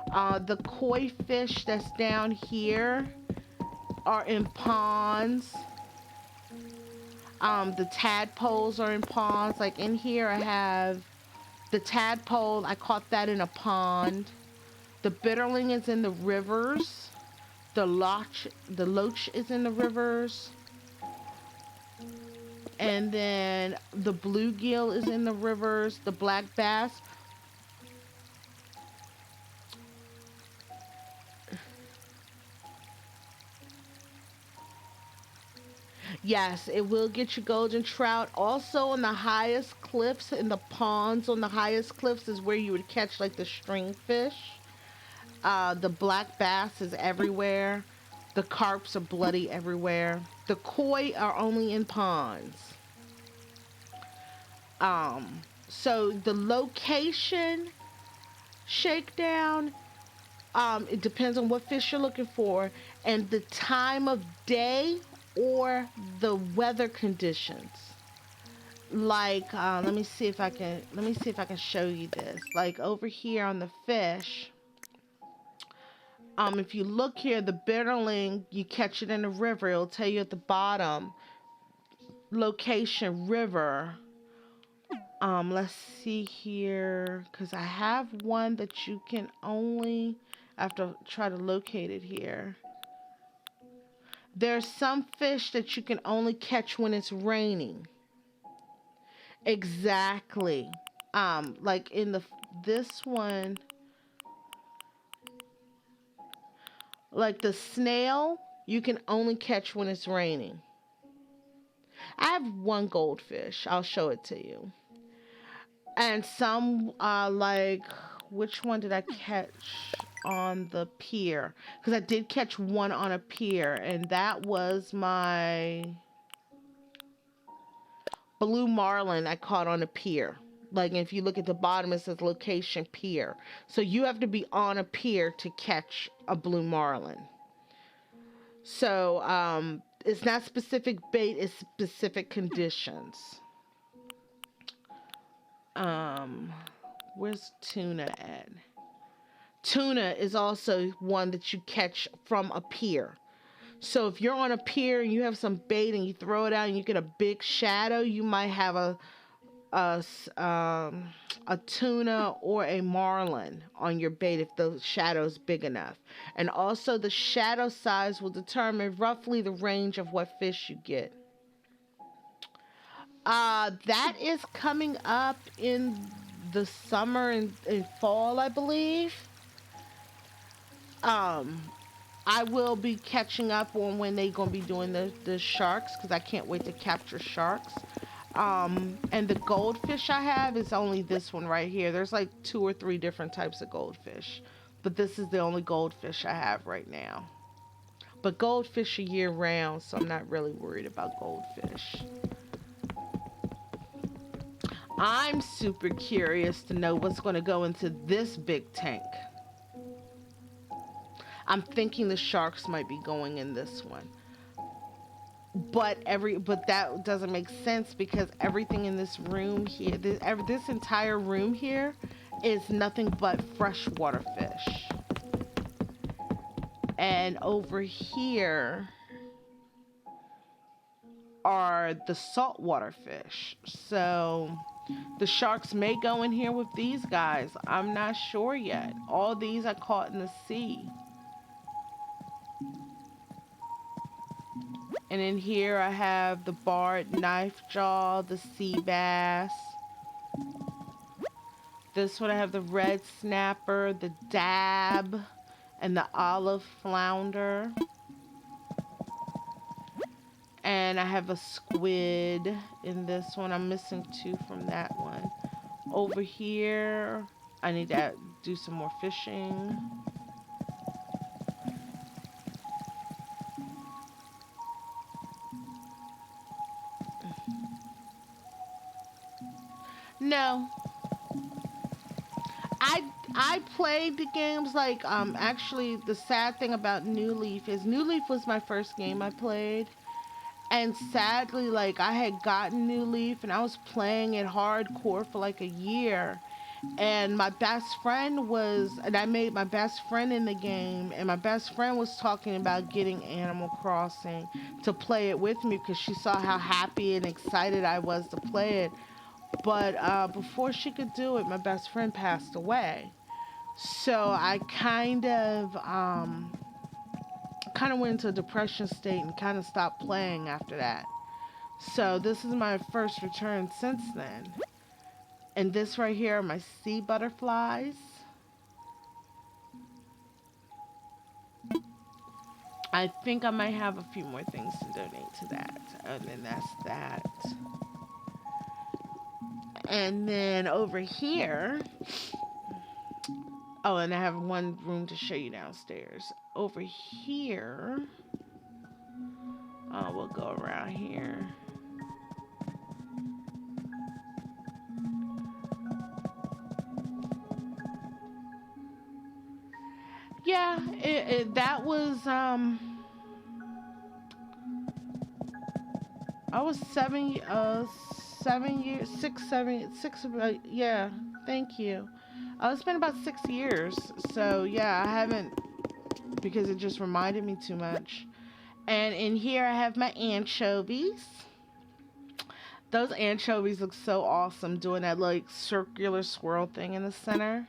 The koi fish that's down here are in ponds. The tadpoles are in ponds. Like in here, I have the tadpole. I caught that in a pond. The bitterling is in the rivers. The loach is in the rivers, and then the bluegill is in the rivers. The black bass. Yes, it will get you golden trout. Also, on the highest cliffs, in the ponds on the highest cliffs, is where you would catch like the stringfish. The black bass is everywhere. The carps are bloody everywhere. The koi are only in ponds. So the location shakedown, it depends on what fish you're looking for and the time of day or the weather conditions. Like, let me see if I can show you this. Like over here on the fish, if you look here, the bitterling, you catch it in a river. It'll tell you at the bottom, location river. Let's see here, because I have one that you can only, I have to try to locate it here. There's some fish that you can only catch when it's raining. Exactly. Like in this one, like the snail, you can only catch when it's raining. I have one goldfish. I'll show it to you. And some, like, which one did I catch on the pier? Because I did catch one on a pier, and that was my blue marlin I caught on a pier. Like, if you look at the bottom, it says location pier. So you have to be on a pier to catch a blue marlin. So, it's not specific bait, it's specific conditions. Um, where's tuna at? Tuna is also one that you catch from a pier. So if you're on a pier and you have some bait and you throw it out and you get a big shadow, you might have a, a tuna or a marlin on your bait if the shadow is big enough. And also the shadow size will determine roughly the range of what fish you get. That is coming up in the summer and fall, I believe. Um, I will be catching up on when they gonna be doing the sharks because I can't wait to capture sharks. And the goldfish I have is only this one right here. There's like 2 or 3 different types of goldfish, but this is the only goldfish I have right now. But goldfish are year round, so I'm not really worried about goldfish. I'm super curious to know what's going to go into this big tank. I'm thinking the sharks might be going in this one. But that doesn't make sense because everything in this room here, this entire room here is nothing but freshwater fish. And over here are the saltwater fish. So the sharks may go in here with these guys. I'm not sure yet. All these I caught in the sea. And in here I have the barred knife jaw, the sea bass. This one I have the red snapper, the dab, and the olive flounder. And I have a squid in this one. I'm missing 2 from that one. Over here, I need to do some more fishing. No. I played the games like actually the sad thing about New Leaf is New Leaf was my first game I played. And sadly, like I had gotten New Leaf and I was playing it hardcore for like a year. And my best friend was, and I made my best friend in the game, and my best friend was talking about getting Animal Crossing to play it with me because she saw how happy and excited I was to play it. But before she could do it, my best friend passed away. So I kind of went into a depression state and kind of stopped playing after that. So this is my first return since then. And this right here are my sea butterflies. I think I might have a few more things to donate to that. And then that's that. And then over here, oh, and I have one room to show you downstairs. Over here, around here. Yeah, that was I was 7 years, 6, 7, 6. Yeah, thank you. It's been about 6 years. So yeah, I haven't because it just reminded me too much. And in here I have my anchovies. Those anchovies look so awesome doing that like circular swirl thing in the center.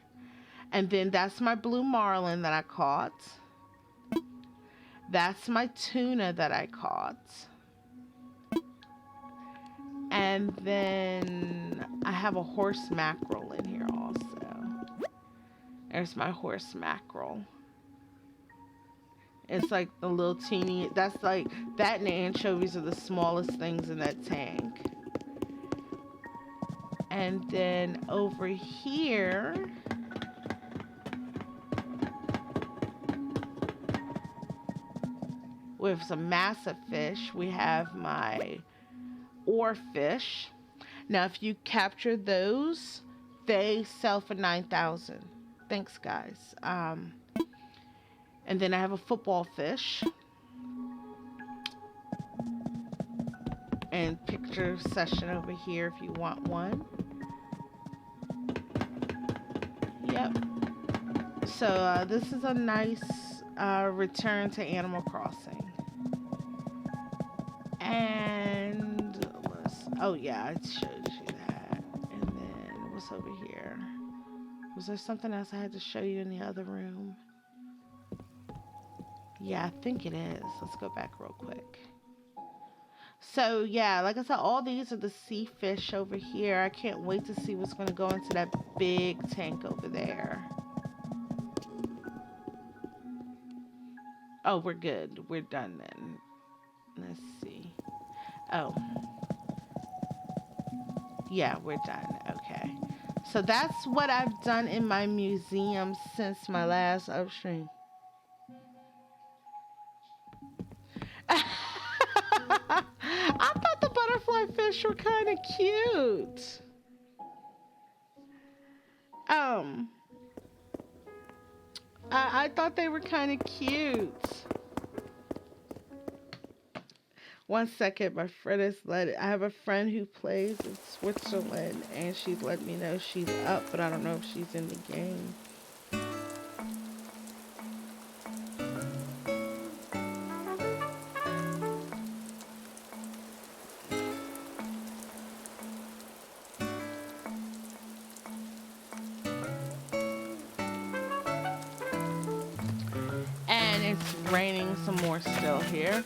And then that's my blue marlin that I caught. That's my tuna that I caught. And then I have a horse mackerel in here also. There's my horse mackerel. It's like the little teeny, that's like, that and the anchovies are the smallest things in that tank. And then over here, with some massive fish, we have my oarfish. Now, if you capture those, they sell for 9,000. Thanks, guys. And then I have a football fish. And picture session over here if you want one. Yep. So this is a nice return to Animal Crossing. And oh yeah, I showed you that. And then what's over here? Was there something else I had to show you in the other room? Yeah, I think it is. Let's go back real quick. So yeah, like I said, all these are the sea fish over here. I can't wait to see what's going to go into that big tank over there. Oh, we're good. We're done then. Let's see. Oh. Yeah, we're done. Okay. So that's what I've done in my museum since my last upstream. I thought the butterfly fish were kind of cute. Um, I thought they were kind of cute. One second, my friend is I have a friend who plays in Switzerland, and she's let me know she's up, but I don't know if she's in the game. And it's raining some more still here.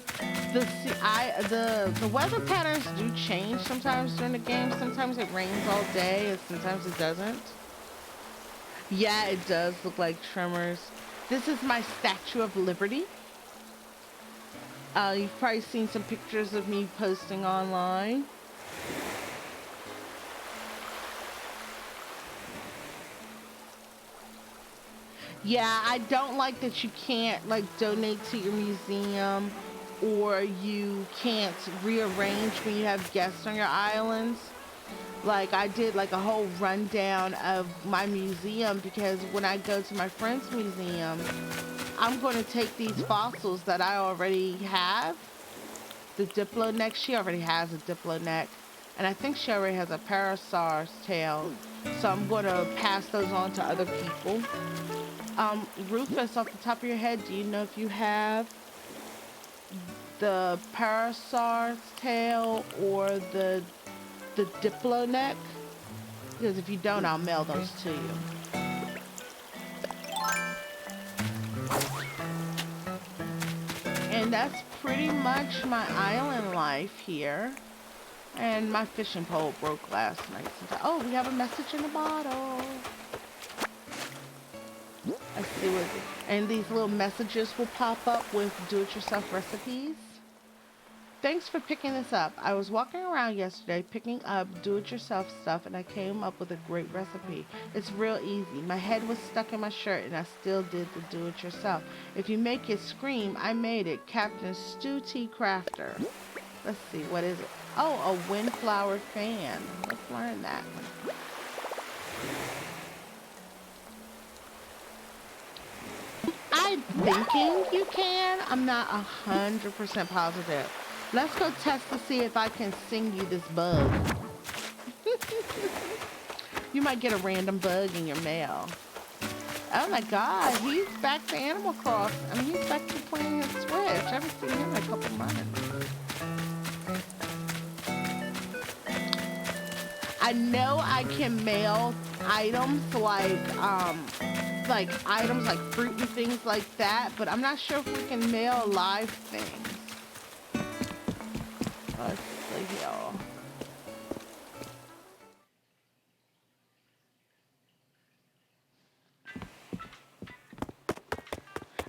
The weather patterns do change sometimes during the game. Sometimes it rains all day, and sometimes it doesn't. Yeah, it does look like Tremors. This is my Statue of Liberty. You've probably seen some pictures of me posting online. Yeah, I don't like that you can't like donate to your museum, or you can't rearrange when you have guests on your islands. Like I did like a whole rundown of my museum because when I go to my friend's museum, I'm going to take these fossils that I already have. The Diploneck, she already has a Diploneck, and I think she already has a Parasaur's tail. So I'm going to pass those on to other people. Rufus, off the top of your head, do you know if you have the Parasaur's tail or the Diploneck? Because if you don't, I'll mail those to you. And that's pretty much my island life here. And my fishing pole broke last night. Oh, we have a message in the bottle. Let's see what, and these little messages will pop up with do-it-yourself recipes. Thanks for picking this up. I was walking around yesterday picking up do-it-yourself stuff, and I came up with a great recipe. It's real easy. My head was stuck in my shirt and I still did the do-it-yourself. If you make it scream, I made it. Captain Stu T. Crafter. Let's see, what is it? Oh, a windflower fan. Let's learn that one. I'm thinking you can. I'm not 100% positive. Let's go test to see if I can sing you this bug. You might get a random bug in your mail. Oh my god, he's back to Animal Crossing. I mean, he's back to playing his Switch. I haven't seen him in a couple months. I know I can mail items like items like fruit and things like that, but I'm not sure if we can mail live things. Let's see, y'all.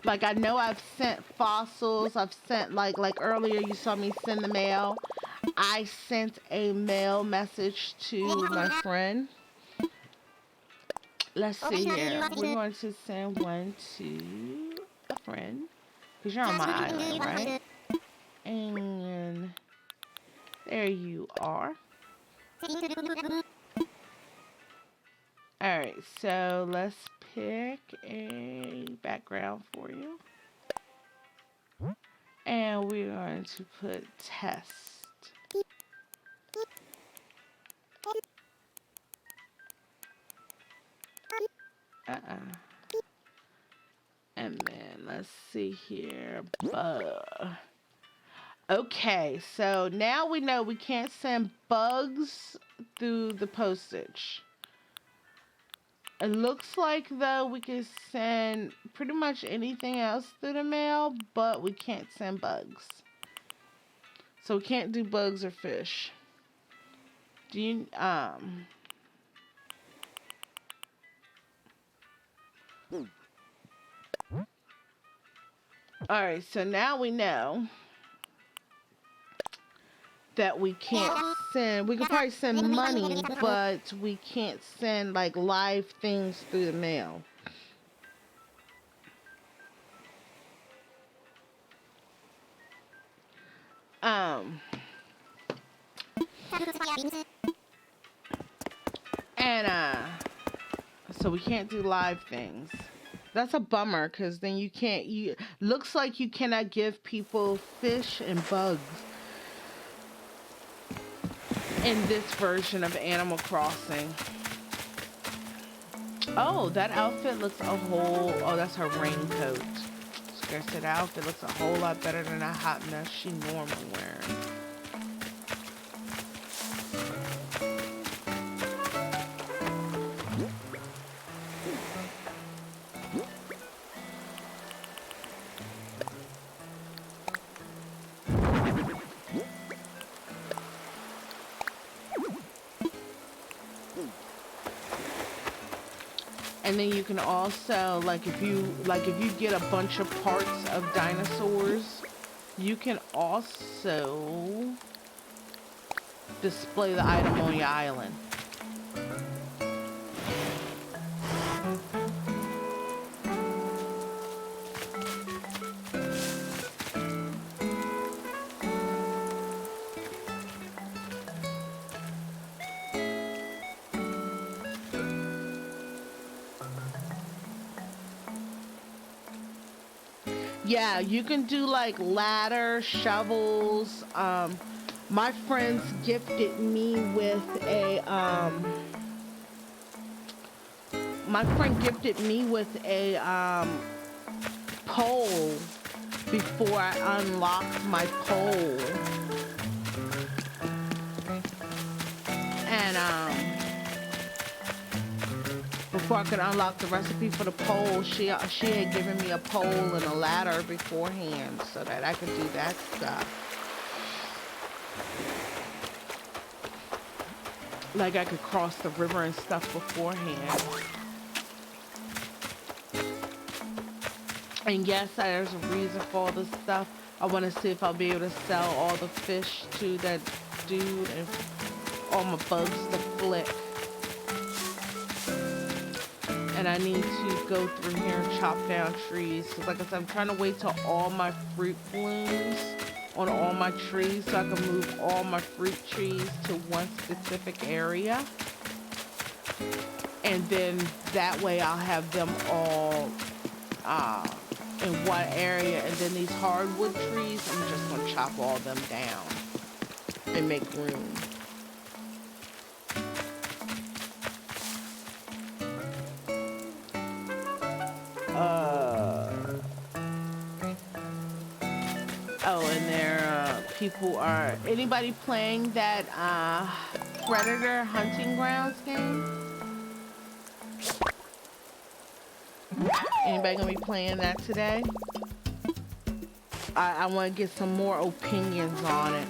Like, I know I've sent fossils. I've sent, like earlier you saw me send the mail. I sent a mail message to my friend. Let's see here. We're going to send one to a friend. Because you're on my island, right? And there you are. Alright, so let's pick a background for you. And we're going to put test. And then let's see here. Okay, so now we know we can't send bugs through the postage. It looks like, though, we can send pretty much anything else through the mail, but we can't send bugs. So we can't do bugs or fish. Do you, Alright, so now we know that we can't send, we can probably send money, but we can't send like live things through the mail. And so we can't do live things. That's a bummer, because then you can't, looks like you cannot give people fish and bugs in this version of Animal Crossing. Oh, that outfit looks oh, that's her raincoat. I said that outfit looks a whole lot better than that hot mess she normally wearing. And then you can also, like if you get a bunch of parts of dinosaurs, you can also display the item on your island. Yeah, you can do like ladder, shovels. My friends gifted me with a pole before I unlocked my pole. And before I could unlock the recipe for the pole, she had given me a pole and a ladder beforehand so that I could do that stuff. Like I could cross the river and stuff beforehand. And yes, there's a reason for all this stuff. I want to see if I'll be able to sell all the fish to that dude and all my bugs to flick. And I need to go through here and chop down trees. Because like I said, I'm trying to wait till all my fruit blooms on all my trees so I can move all my fruit trees to one specific area. And then that way I'll have them all uh, in one area. And then these hardwood trees, I'm just going to chop all them down and make room. Uh, oh, and there people are. Anybody playing that Predator Hunting Grounds game? Anybody gonna be playing that today? I want to get some more opinions on it.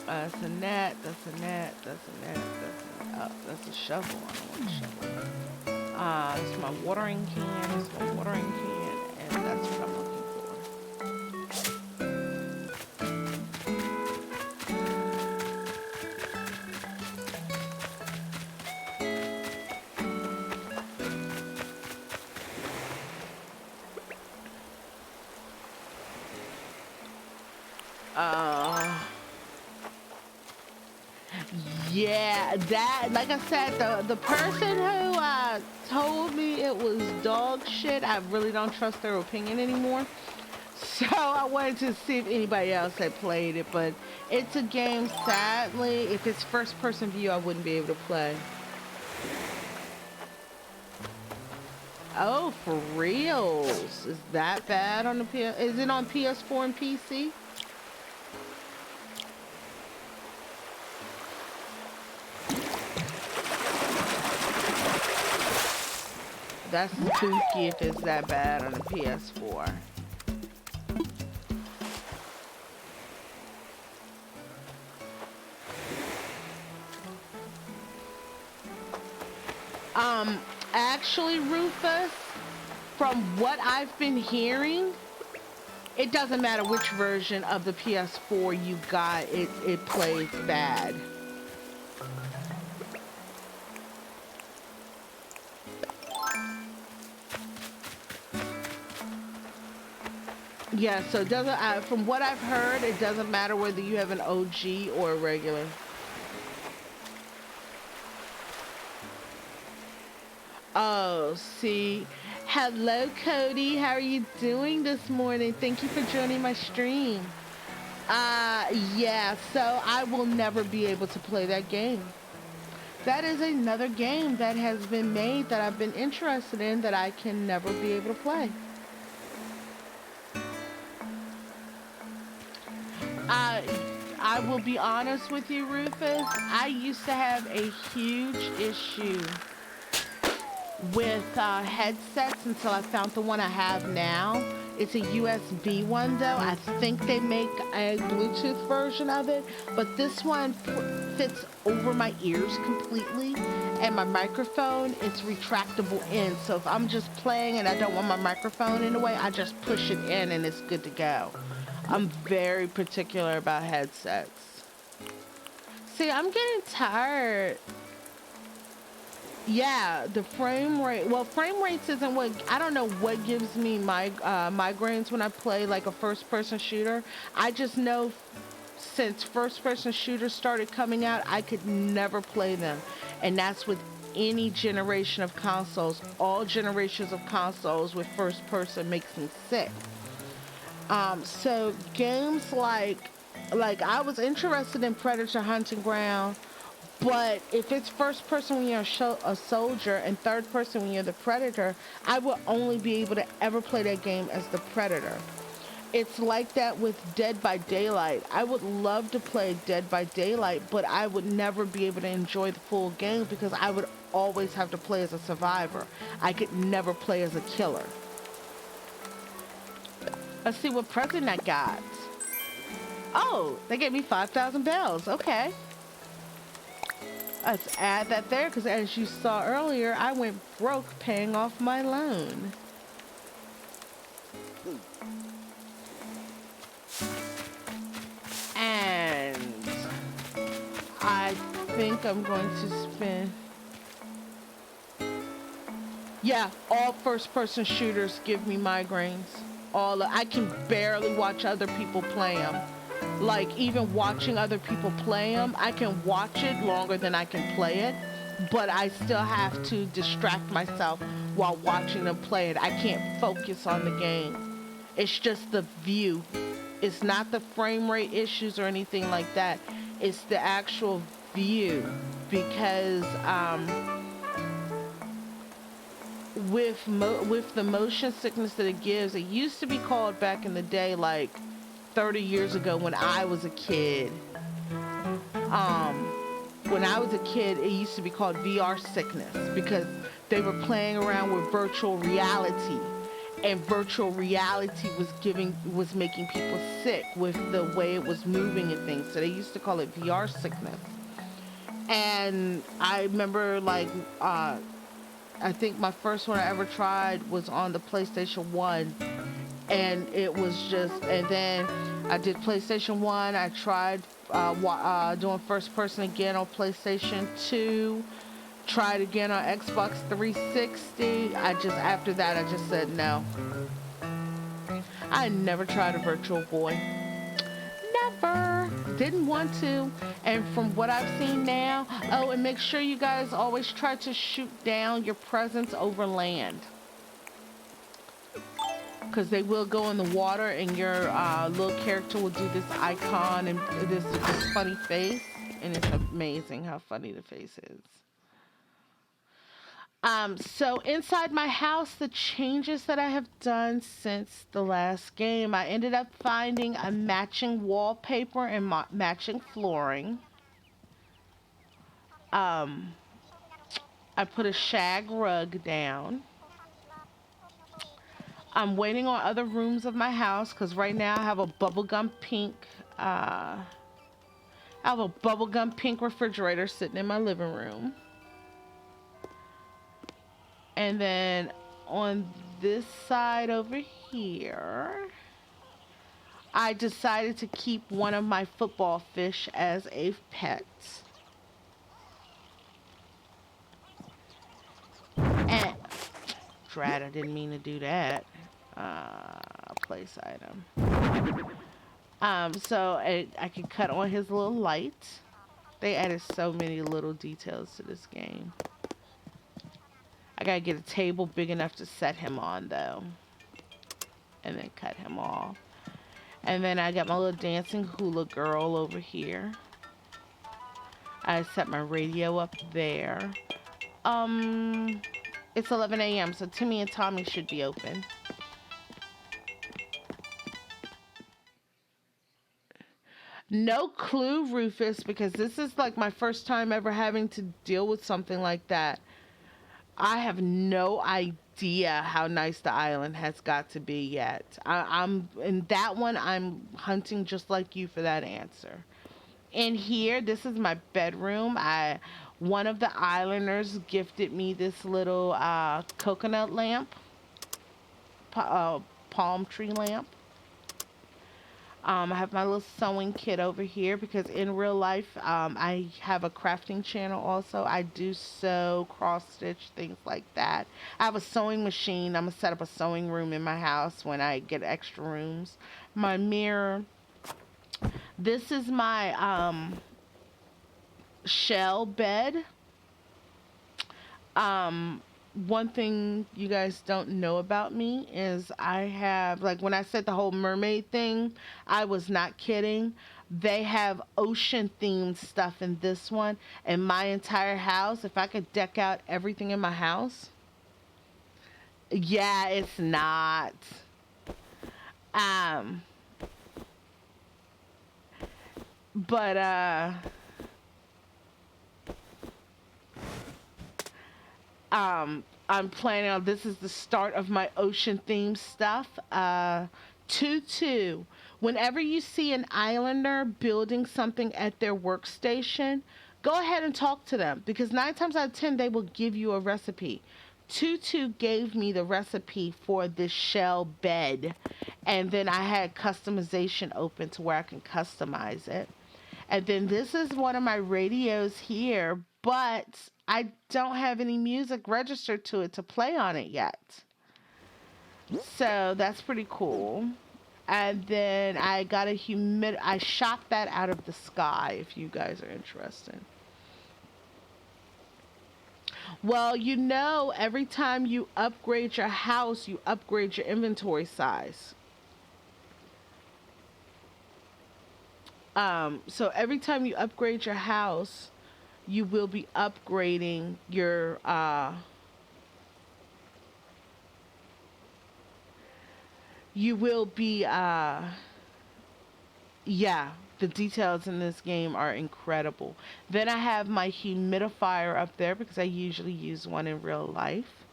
That's a net. That's a net. That's a net. That's a shovel. I don't want a shovel. That's my watering can. That's my watering can, and that's what I'm looking for. Yeah, that, like I said, the person who told me it was dog shit, I really don't trust their opinion anymore. So I wanted to see if anybody else had played it, but it's a game, sadly, if it's first person view, I wouldn't be able to play. Oh, for reals? Is that bad on the PS? Is it on PS4 and PC? That's spooky if it's that bad on the PS4. Actually, Rufus, from what I've been hearing, it doesn't matter which version of the PS4 you got, it plays bad. Yeah, so it doesn't. From what I've heard, it doesn't matter whether you have an OG or a regular. Oh, see. Hello, Cody. How are you doing this morning? Thank you for joining my stream. Yeah, so I will never be able to play that game. That is another game that has been made that I've been interested in that I can never be able to play. I will be honest with you, Rufus. I used to have a huge issue with headsets until I found the one I have now. It's a USB one though. I think they make a Bluetooth version of it, but this one fits over my ears completely, and my microphone is retractable in. So if I'm just playing and I don't want my microphone in the way, I just push it in and it's good to go. I'm very particular about headsets. See, I'm getting tired. Yeah, the frame rate. Well, frame rates isn't what, I don't know what gives me my migraines when I play like a first-person shooter. I just know since first-person shooters started coming out, I could never play them. And that's with any generation of consoles. All generations of consoles with first-person makes me sick. So games like I was interested in Predator Hunting Ground, but if it's first person when you're a soldier and third person when you're the Predator, I will only be able to ever play that game as the Predator. It's like that with Dead by Daylight. I would love to play Dead by Daylight, but I would never be able to enjoy the full game because I would always have to play as a survivor. I could never play as a killer. Let's see what present I got. Oh, they gave me 5,000 bells. Okay. Let's add that there because as you saw earlier, I went broke paying off my loan. And I think I'm going to spend... Yeah, all first-person shooters give me migraines. I can barely watch other people play them. Like even watching other people play them, I can watch it longer than I can play it, but I still have to distract myself while watching them play it. I can't focus on the game. It's just the view. It's not the frame rate issues or anything like that. It's the actual view because with the motion sickness that it gives, it used to be called back in the day, like 30 years ago when I was a kid. Um, when I was a kid, it used to be called VR sickness because they were playing around with virtual reality, and virtual reality was making people sick with the way it was moving and things. So they used to call it VR sickness. And I remember I think my first one I ever tried was on the PlayStation 1, and it was just, and then I did PlayStation 1. I tried doing first person again on PlayStation 2, tried again on Xbox 360. After that, I just said no. I never tried a Virtual Boy. Never. Didn't want to. And from what I've seen now, oh, and make sure you guys always try to shoot down your presents over land. Because they will go in the water and your little character will do this icon and this funny face. And it's amazing how funny the face is. So inside my house, the changes that I have done since the last game, I ended up finding a matching wallpaper and matching flooring. Um, I put a shag rug down. I'm waiting on other rooms of my house because right now I have a bubblegum pink. I have a bubblegum pink refrigerator sitting in my living room. And then on this side over here, I decided to keep one of my football fish as a pet. And, drat, I didn't mean to do that. Place item. So I can cut on his little light. They added so many little details to this game. I gotta get a table big enough to set him on though. And then cut him off. And then I got my little dancing hula girl over here. I set my radio up there. It's 11 a.m. so Timmy and Tommy should be open. No clue, Rufus, because this is like my first time ever having to deal with something like that. I have no idea how nice the island has got to be yet. I'm in that one. I'm hunting just like you for that answer. In here, this is my bedroom. One of the islanders gifted me this little coconut lamp, palm tree lamp. I have my little sewing kit over here because in real life, I have a crafting channel also. I do sew, cross stitch, things like that. I have a sewing machine. I'm going to set up a sewing room in my house when I get extra rooms. My mirror. This is my shell bed. One thing you guys don't know about me is I have, like, when I said the whole mermaid thing, I was not kidding. They have ocean themed stuff in this one. And my entire house, if I could deck out everything in my house, yeah, it's not. Um, but, I'm planning on, this is the start of my ocean themed stuff. Tutu. Whenever you see an islander building something at their workstation, go ahead and talk to them because 9 times out of 10 they will give you a recipe. Tutu gave me the recipe for this shell bed, and then I had customization open to where I can customize it. And then this is one of my radios here, but I don't have any music registered to it to play on it yet. So that's pretty cool. And then I got a I shot that out of the sky if you guys are interested. Well, every time you upgrade your house, you upgrade your inventory size. So every time you upgrade your house, you will be upgrading your you will be yeah, the details in this game are incredible. Then I have my humidifier up there because I usually use one in real life.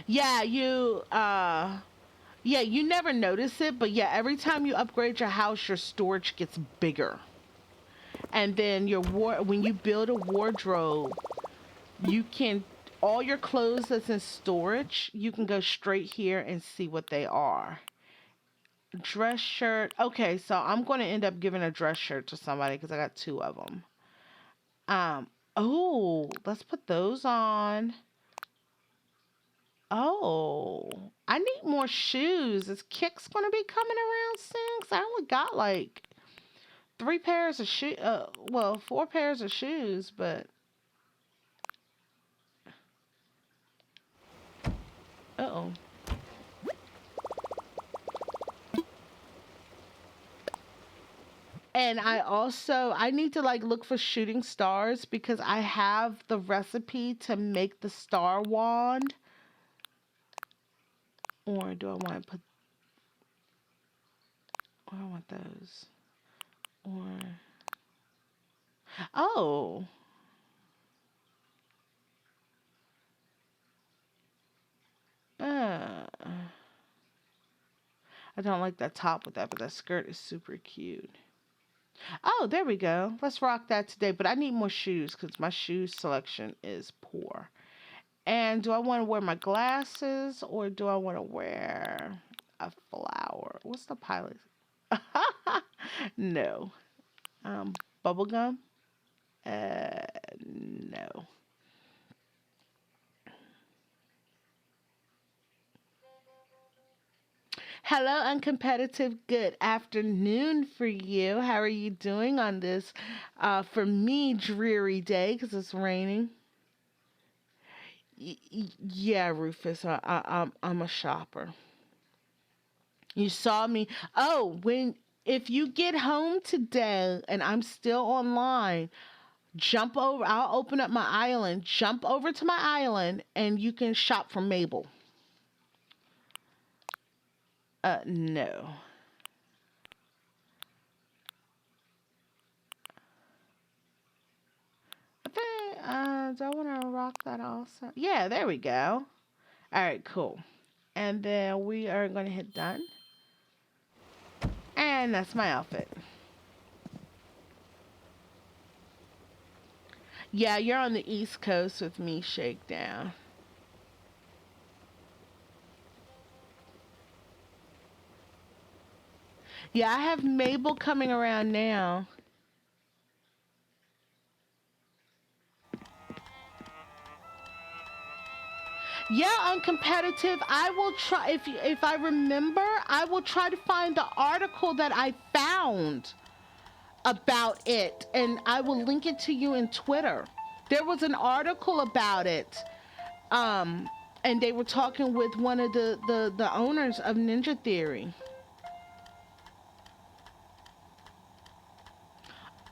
Yeah, you never notice it, but yeah, every time you upgrade your house, your storage gets bigger. And then when you build a wardrobe, you can all your clothes that's in storage, you can go straight here and see what they are. Dress shirt. Okay, so I'm going to end up giving a dress shirt to somebody because I got two of them. Um, oh, let's put those on. Oh, I need more shoes. Is Kicks going to be coming around soon? Because I only got like three pairs of shoes. Well, four pairs of shoes, but oh. And I need to like look for shooting stars because I have the recipe to make the star wand. Or do I want to put? Or I want those. Or oh, uh, I don't like that top with that, but that skirt is super cute. Oh, there we go. Let's rock that today. But I need more shoes because my shoe selection is poor. And do I want to wear my glasses or do I want to wear a flower? What's the pilot? No. Bubblegum? No. Hello, uncompetitive. Good afternoon for you. How are you doing on this, for me, dreary day because it's raining? Yeah, Rufus, I'm a shopper. You saw me. Oh, if you get home today and I'm still online, jump over. I'll open up my island. Jump over to my island, and you can shop from Mabel. No. I think. Do I want to rock that also? Yeah, there we go. All right, cool. And then we are going to hit done. And that's my outfit. Yeah, you're on the East Coast with me, Shakedown. Yeah, I have Mabel coming around now. Yeah, on competitive, I will try if I remember, I will try to find the article that I found about it and I will link it to you in Twitter. There was an article about it. Um and they were talking with one of the owners of Ninja Theory.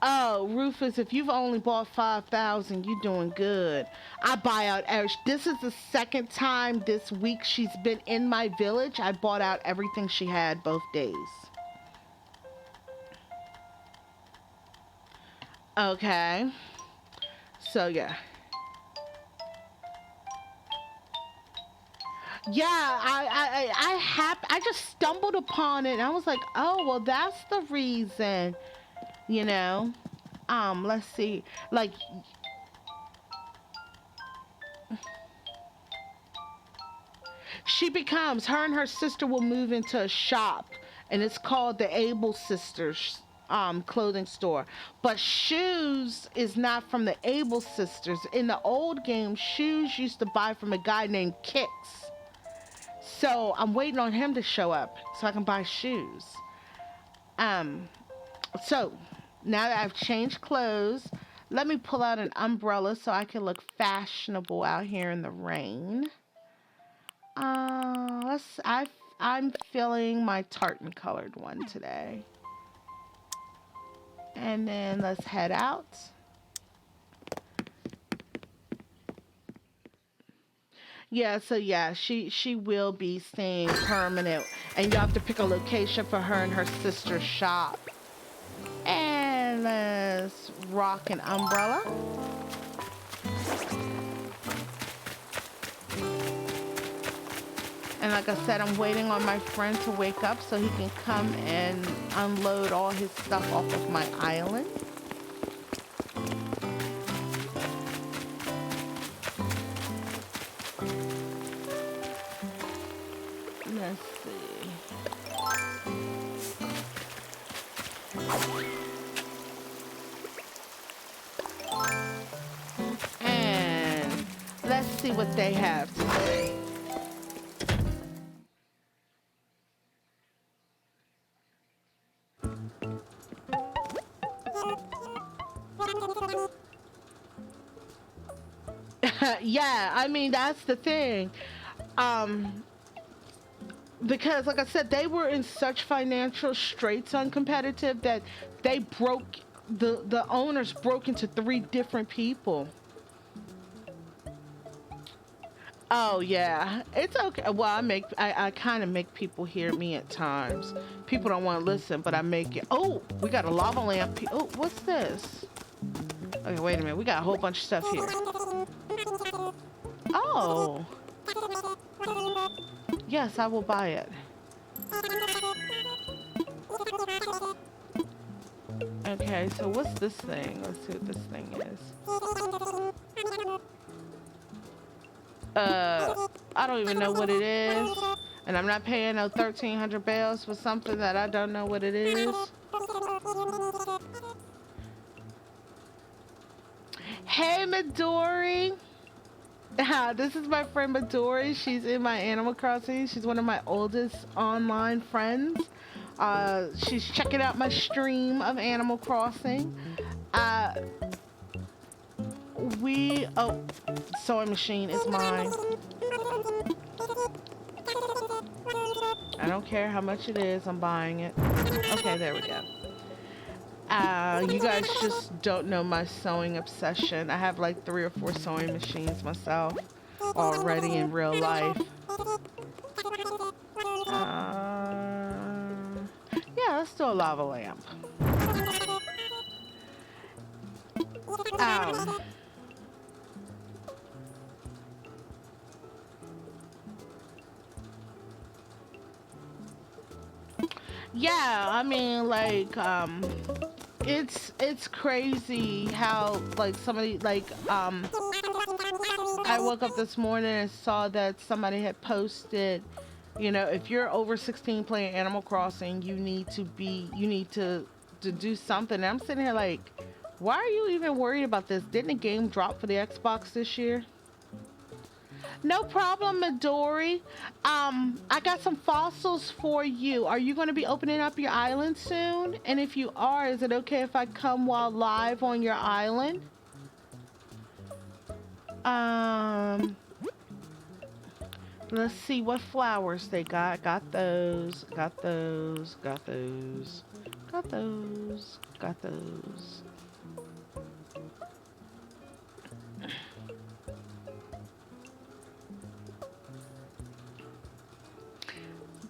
Oh, Rufus, if you've only bought 5,000, you're doing good. I buy out every. This is the second time this week she's been in my village. I bought out everything she had both days. Okay. So yeah. Yeah, I just stumbled upon it and I was like, "Oh, well that's the reason." You know. Let's see. Like she becomes her and her sister will move into a shop and it's called the Able Sisters clothing store. But shoes is not from the Able Sisters. In the old game, shoes used to buy from a guy named Kix. So I'm waiting on him to show up so I can buy shoes. Um, so now that I've changed clothes, let me pull out an umbrella so I can look fashionable out here in the rain. I'm feeling my tartan colored one today. And then let's head out. Yeah, so yeah, she will be staying permanent, and you have to pick a location for her and her sister's shop. And let's rock an umbrella. And like I said, I'm waiting on my friend to wake up so he can come and unload all his stuff off of my island. Let's see. And let's see what they have today. Yeah, I mean, that's the thing. Um, because like I said, they were in such financial straits on competitive that they broke the owners broke into three different people. Oh yeah, it's okay. Well, I kind of make people hear me at times. People don't want to listen, but I make it. Oh, we got a lava lamp. Oh, what's this? Okay, wait a minute. We got a whole bunch of stuff here. Oh, yes, I will buy it. Okay, so what's this thing? Let's see what this thing is. I don't even know what it is. And I'm not paying no 1,300 bells for something that I don't know what it is. Hey, Midori. This is my friend Midori. She's in my Animal Crossing. She's one of my oldest online friends. She's checking out my stream of Animal Crossing. Oh, sewing machine is mine. I don't care how much it is, I'm buying it. Okay, there we go. You guys just don't know my sewing obsession. I have like 3 or 4 sewing machines myself already in real life. Yeah, let's do a lava lamp. Yeah, I mean, like, it's crazy how, like, somebody, like, I woke up this morning and saw that somebody had posted, you know, if you're over 16 playing Animal Crossing, you need to do something. And I'm sitting here like, why are you even worried about this? Didn't the game drop for the Xbox this year? No problem, Midori. I got some fossils for you. Are you going to be opening up your island soon? And if you are, is it okay if I come while live on your island? Let's see what flowers they got. Got those, got those, got those, got those, got those.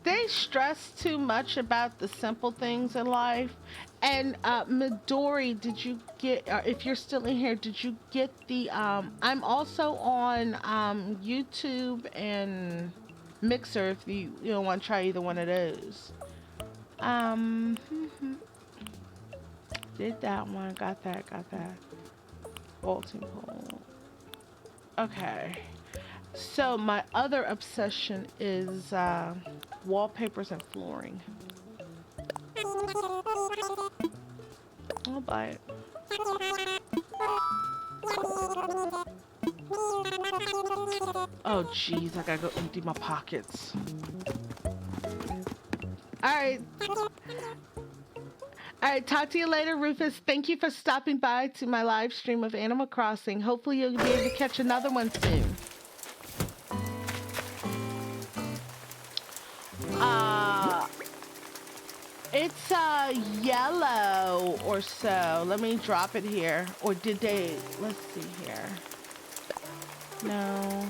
They stress too much about the simple things in life. And Midori, did you get? If you're still in here, did you get the? I'm also on YouTube and Mixer. If you don't want to try either one of those. Um, did that one? Got that? Got that? Vaulting pole. Okay. So my other obsession is wallpapers and flooring. I'll buy it. Oh, jeez, I gotta go empty my pockets. All right. All right, talk to you later, Rufus. Thank you for stopping by to my live stream of Animal Crossing. Hopefully you'll be able to catch another one soon. Uh, it's yellow or so. Let me drop it here. Or did they, let's see here. No.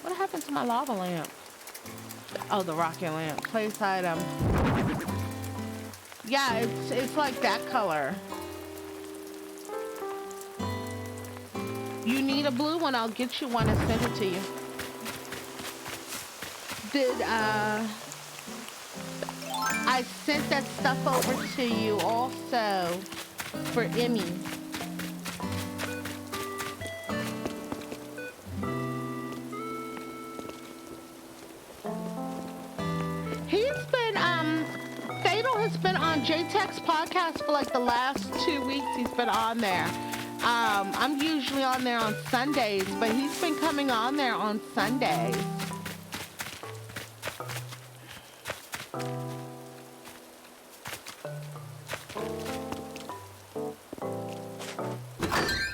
What happened to my lava lamp? Oh, the rocket lamp. Place item. Yeah, it's like that color. You need a blue one, I'll get you one and send it to you. I sent that stuff over to you also for Emmy. Fatal has been on JTech's podcast for like the last 2 weeks. He's been on there. I'm usually on there on Sundays, but he's been coming on there on Sundays.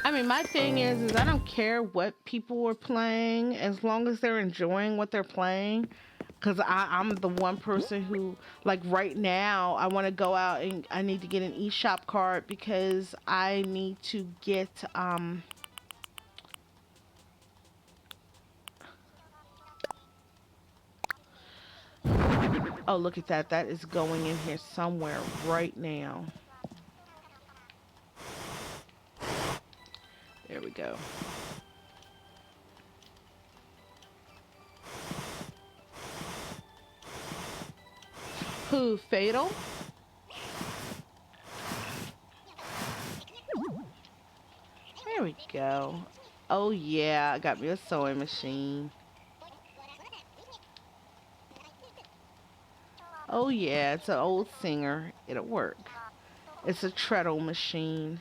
I mean, my thing is I don't care what people are playing as long as they're enjoying what they're playing. Because I'm the one person who, like right now, I want to go out and I need to get an eShop card because I need to get, oh, look at that. That is going in here somewhere right now. There we go. Who, Fatal? There we go. Oh yeah, I got me a sewing machine. Oh yeah, it's an old Singer. It'll work. It's a treadle machine.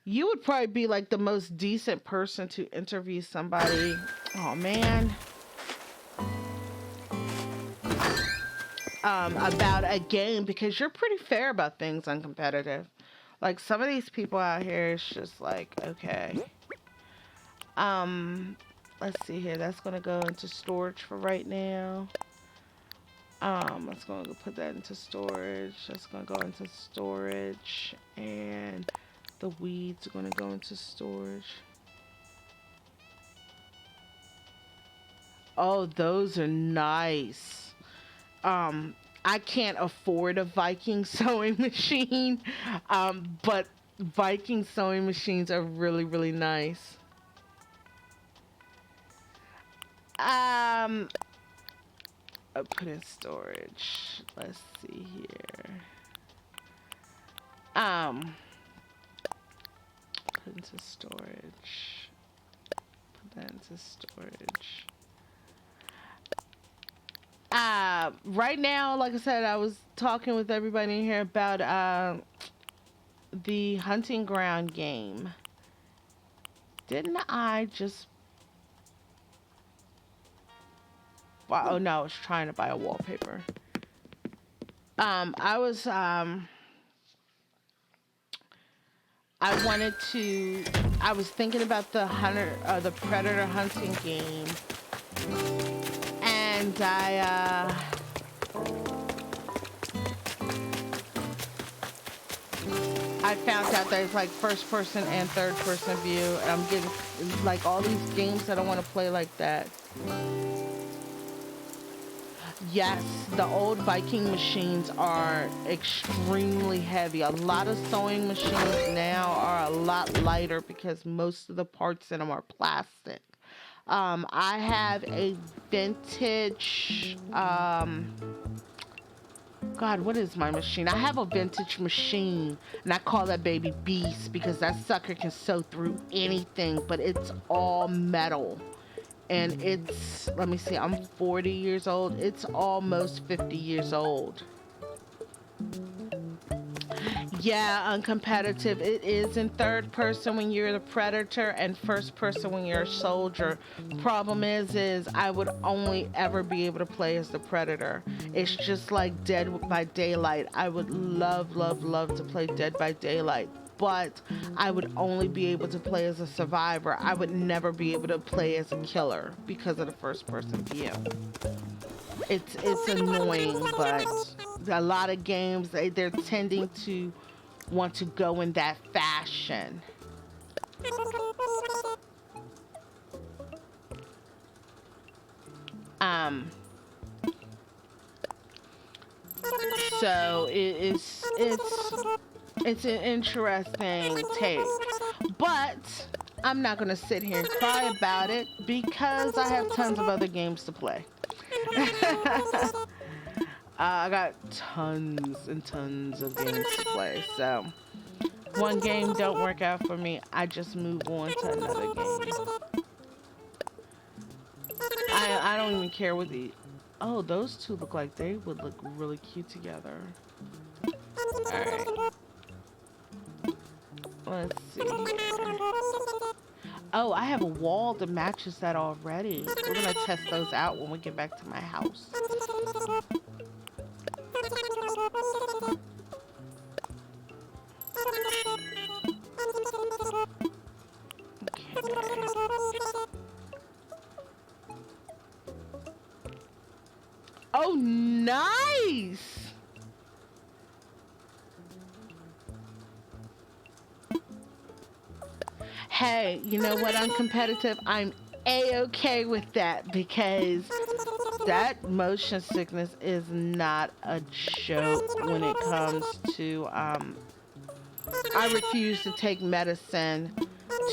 You would probably be like the most decent person to interview somebody. Oh man. About a game because you're pretty fair about things uncompetitive. Like some of these people out here, it's just like, okay. Let's see here. That's gonna go into storage for right now. Let's go put that into storage. That's gonna go into storage, and the weeds are gonna go into storage. Oh, those are nice. I can't afford a Viking sewing machine, but Viking sewing machines are really, really nice. I'll put in storage. Let's see here. Put into storage. Put that into storage. Right now, like I said, I was talking with everybody in here about the hunting ground game. Didn't I just... Oh no, I was trying to buy a wallpaper. I was thinking about the predator hunting game, and I found out there's like first person and third person view, and I'm getting like all these games that I want to play like that. Yes, the old Viking machines are extremely heavy. A lot of sewing machines now are a lot lighter because most of the parts in them are plastic. I have a vintage, God, what is my machine? I have a vintage machine, and I call that baby Beast because that sucker can sew through anything, but it's all metal. And it's, let me see, I'm 40 years old. It's almost 50 years old. Yeah, uncompetitive. It is in third person when you're the predator and first person when you're a soldier. Problem is I would only ever be able to play as the predator. It's just like Dead by Daylight. I would love, love, love to play Dead by Daylight, but I would only be able to play as a survivor. I would never be able to play as a killer because of the first person view. It's annoying, but a lot of games they're tending to want to go in that fashion. Um, so it's an interesting take, but I'm not gonna sit here and cry about it because I have tons of other games to play. I got tons and tons of games to play, so one game don't work out for me, I just move on to another game. I don't even care what the... Oh, those two look like they would look really cute together. Alright. Let's see here. Oh, I have a wall that matches that already. We're gonna test those out when we get back to my house. Oh, nice! Hey, you know what? I'm competitive. I'm A-okay with that because that motion sickness is not a joke when it comes to, I refuse to take medicine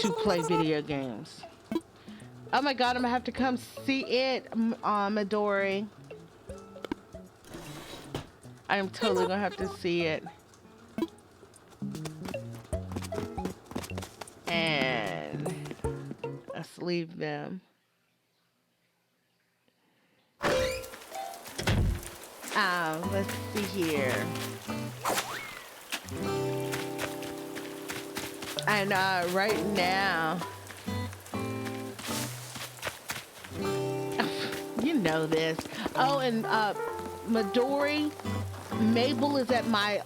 to play video games. Oh my god, I'm gonna have to come see it, Midori. I am totally gonna have to see it. And let's leave them. Let's see here. And right now, you know this. Oh, and Midori, Mabel is at my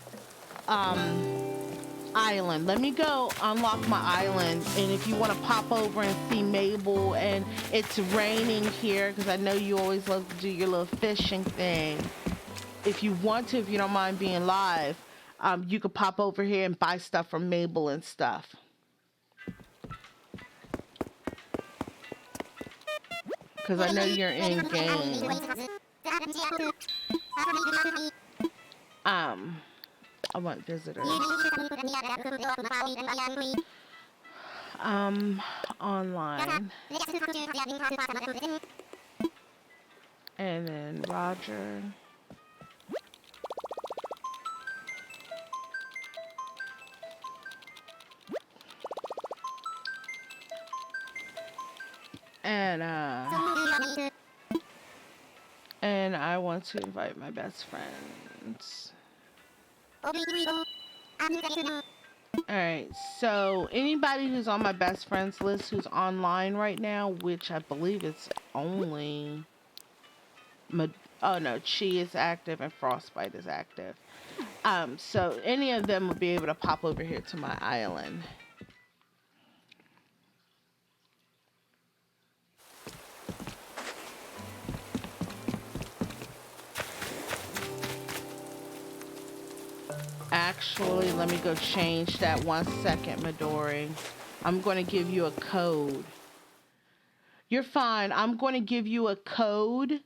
island. Let me go unlock my island, and if you want to pop over and see Mabel, and it's raining here because I know you always love to do your little fishing thing. If you want to, if you don't mind being live, you could pop over here and buy stuff from Mabel and stuff. Because I know you're in game. I want visitors. Online. And then Roger. And I want to invite my best friends. Alright, so anybody who's on my best friends list who's online right now, which I believe it's only... Oh no, Chi is active and Frostbite is active. So any of them will be able to pop over here to my island. Actually, let me go change that 1 second, Midori. I'm going to give you a code. You're fine. I'm going to give you a code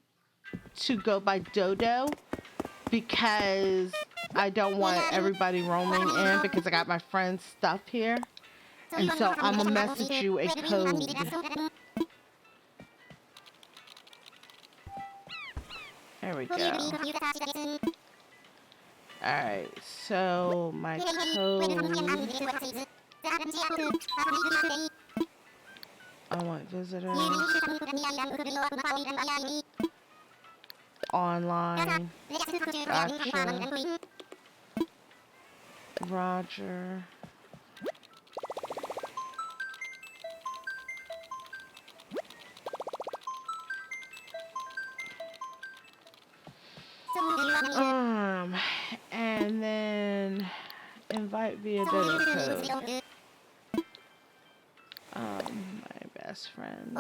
to go by Dodo because I don't want everybody roaming in because I got my friend's stuff here. And so I'm going to message you a code. There we go. Alright, so my code I want visitors. Online. Gotcha. Roger. And then invite via dodo code. My best friend.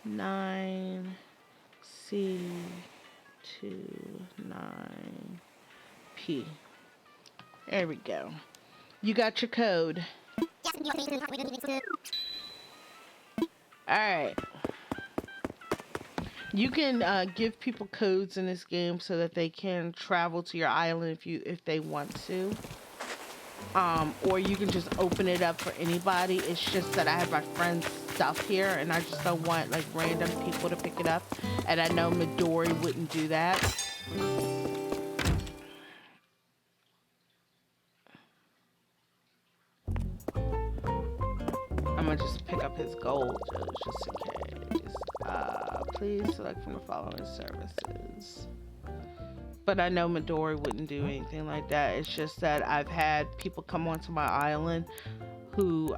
9C29P. There we go. You got your code. Alright. You can give people codes in this game so that they can travel to your island if they want to. Or you can just open it up for anybody. It's just that I have my friend's stuff here and I just don't want like random people to pick it up. And I know Midori wouldn't do that. I'm gonna just pick up his gold just in case. Please select from the following services. But I know Midori wouldn't do anything like that. It's just that I've had people come onto my island who,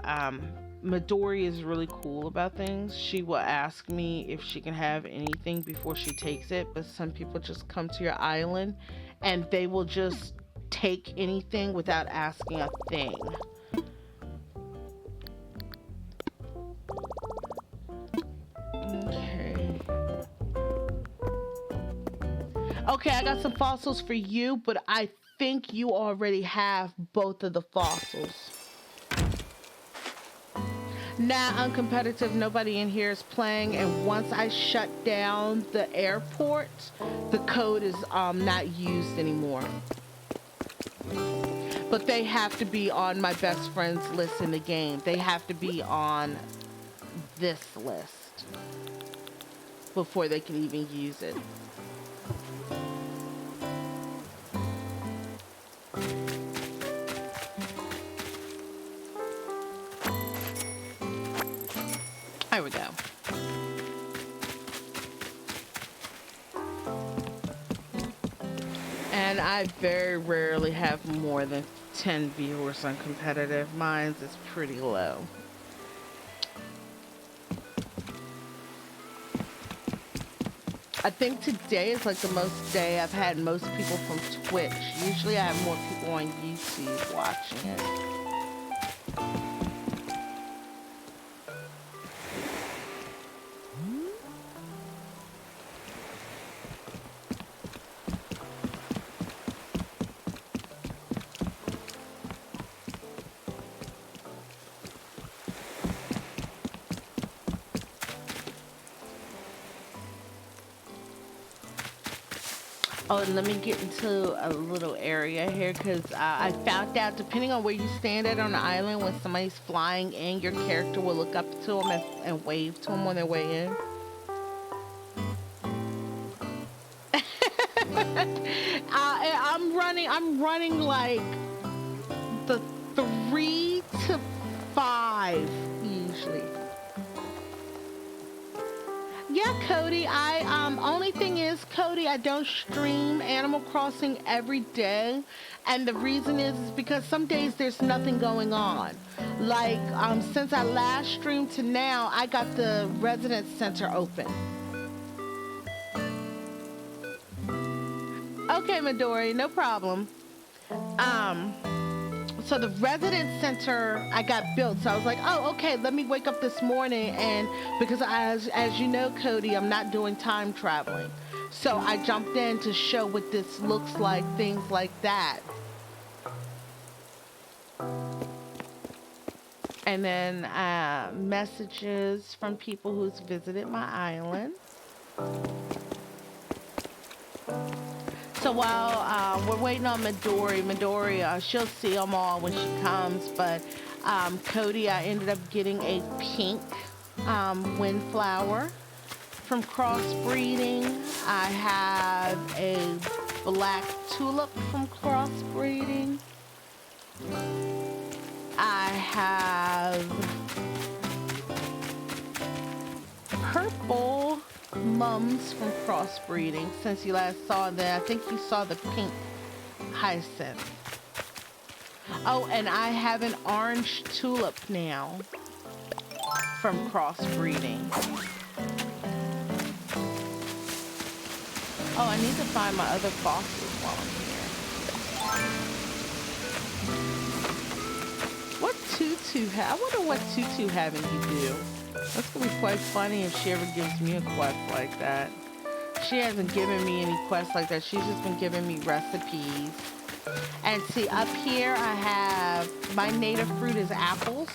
Midori is really cool about things. She will ask me if she can have anything before she takes it, but some people just come to your island and they will just take anything without asking a thing. Okay, I got some fossils for you, but I think you already have both of the fossils. Nah, uncompetitive. Nobody in here is playing, and once I shut down the airport, the code is not used anymore. But they have to be on my best friend's list in the game. They have to be on this list before they can even use it. There we go. And I very rarely have more than 10 viewers on competitive. Mine's is pretty low. I think today is like the most day I've had most people from Twitch. Usually I have more people on YouTube watching it. Oh, and let me get into a little area here because I found out depending on where you stand at on the island, when somebody's flying in, your character will look up to them and wave to them on their way in. I'm running like the 3 to 5 usually. Yeah, Cody, only thing is, Cody, I don't stream Animal Crossing every day. And the reason is because some days there's nothing going on. Like, since I last streamed to now, I got the residence center open. Okay, Midori, no problem. So the residence center I got built. So I was like, oh, okay, let me wake up this morning. And because as you know, Cody, I'm not doing time traveling. So I jumped in to show what this looks like, things like that. And then messages from people who's visited my island. So while we're waiting on Midori, she'll see them all when she comes. But Cody, I ended up getting a pink windflower from crossbreeding, I have a black tulip from crossbreeding. I have purple mums from crossbreeding. Since you last saw that, I think you saw the pink hyacinth. Oh, and I have an orange tulip now from crossbreeding. Oh, I need to find my other fossils while I'm here. What Tutu I wonder what Tutu having you do. That's gonna be quite funny if she ever gives me a quest like that. She hasn't given me any quests like that. She's just been giving me recipes. And see, up here I have my native fruit is apples.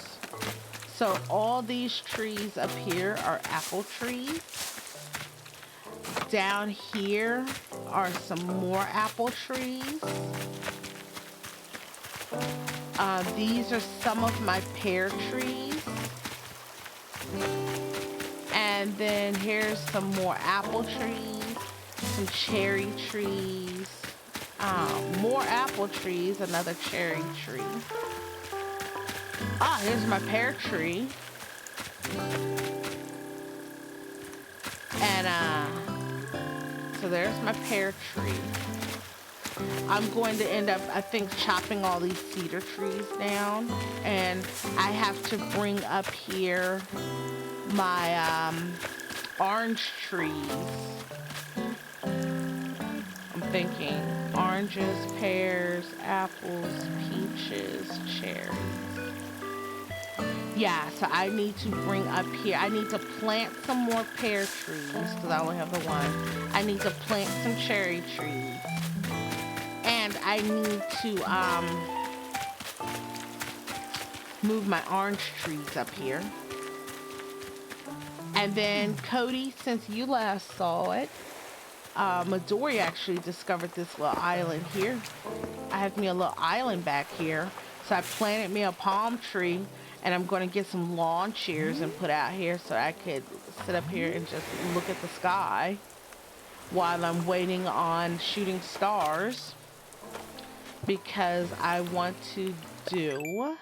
So all these trees up here are apple trees. Down here are some more apple trees. These are some of my pear trees. And then here's some more apple trees, some cherry trees, more apple trees, another cherry tree. Ah, here's my pear tree. And so there's my pear tree. I'm going to end up, I think, chopping all these cedar trees down. And I have to bring up here my orange trees. I'm thinking oranges, pears, apples, peaches, cherries. Yeah, so I need to bring up here, I need to plant some more pear trees because I only have the one. I need to plant some cherry trees. And I need to move my orange trees up here. And then Cody, since you last saw it, Midori actually discovered this little island here. I have me a little island back here. So I planted me a palm tree, and I'm going to get some lawn chairs and put out here so I could sit up here and just look at the sky while I'm waiting on shooting stars, because I want to do,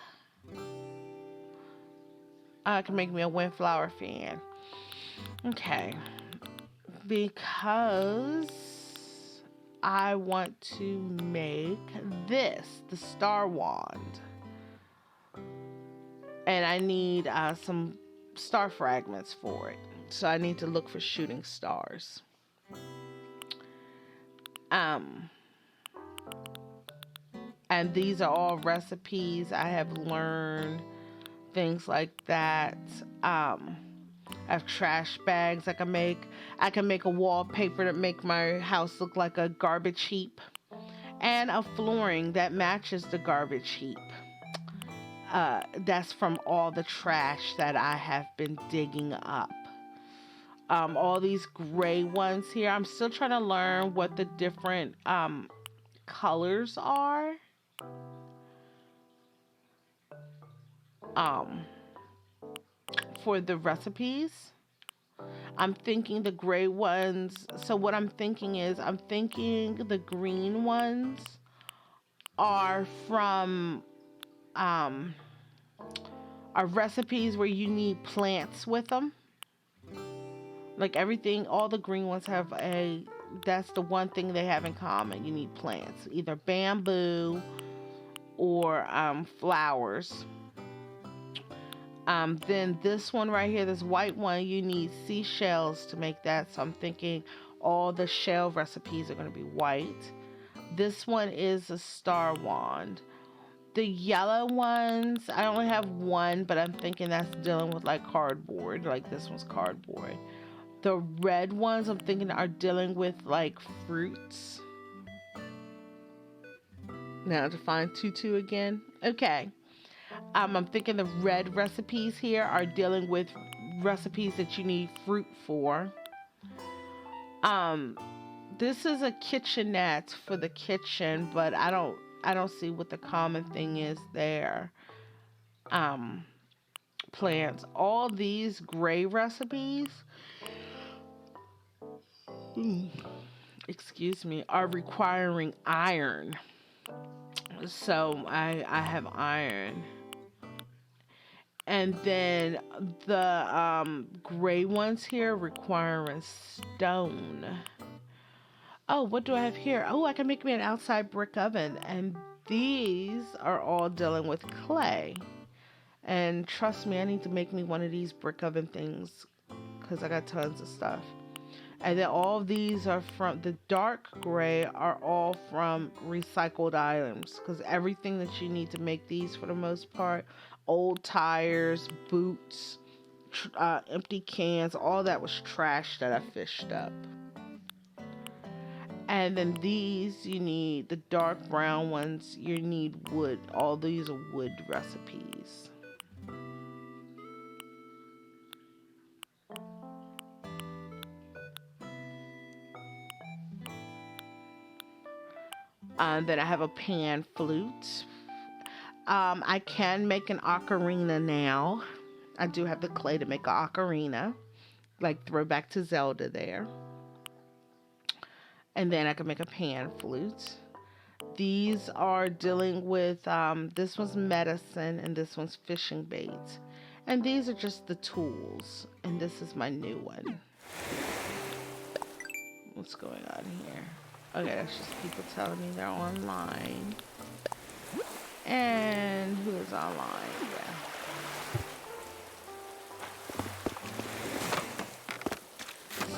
I can make me a windflower fan. Okay, because I want to make this, the star wand. And I need some star fragments for it. So I need to look for shooting stars. And these are all recipes I have learned, things like that. I have trash bags I can make. I can make a wallpaper to make my house look like a garbage heap. And a flooring that matches the garbage heap. That's from all the trash that I have been digging up. All these gray ones here. I'm still trying to learn what the different colors are. For the recipes. I'm thinking the gray ones. So what I'm thinking is, I'm thinking the green ones are from are recipes where you need plants with them. Like everything, all the green ones have that's the one thing they have in common. You need plants, either bamboo or flowers. Then this one right here, this white one, you need seashells to make that. So I'm thinking all the shell recipes are going to be white. This one is a star wand. The yellow ones, I only have one, but I'm thinking that's dealing with like cardboard. Like this one's cardboard. The red ones I'm thinking are dealing with like fruits. Now to find Tutu again. Okay. I'm thinking the red recipes here are dealing with recipes that you need fruit for. This is a kitchenette for the kitchen, but I don't see what the common thing is there. Plants. All these gray recipes excuse me, are requiring iron. So I have iron. And then the gray ones here requiring stone. Oh, what do I have here? Oh, I can make me an outside brick oven. And these are all dealing with clay. And trust me, I need to make me one of these brick oven things because I got tons of stuff. And then all of these are from the dark gray are all from recycled items because everything that you need to make these for the most part, old tires, boots, empty cans, all that was trash that I fished up. And then these, you need the dark brown ones, you need wood. All these are wood recipes. Then I have a pan flute. I can make an ocarina now. I do have the clay to make an ocarina, like throwback to Zelda there. And then I can make a pan flute. These are dealing with, this one's medicine and this one's fishing bait. And these are just the tools. And this is my new one. What's going on here? Okay, that's just people telling me they're online. And who is online? Yeah.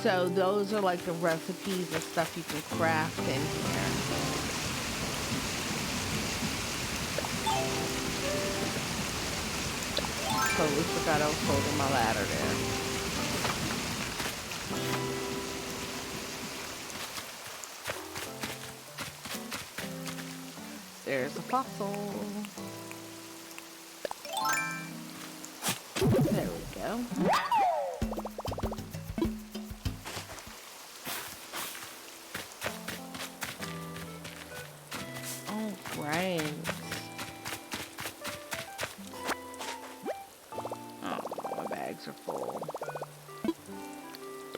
So those are like the recipes and stuff you can craft in here. Totally forgot I was holding my ladder there. There's a fossil. There we go. Oh, brains. Oh, my bags are full.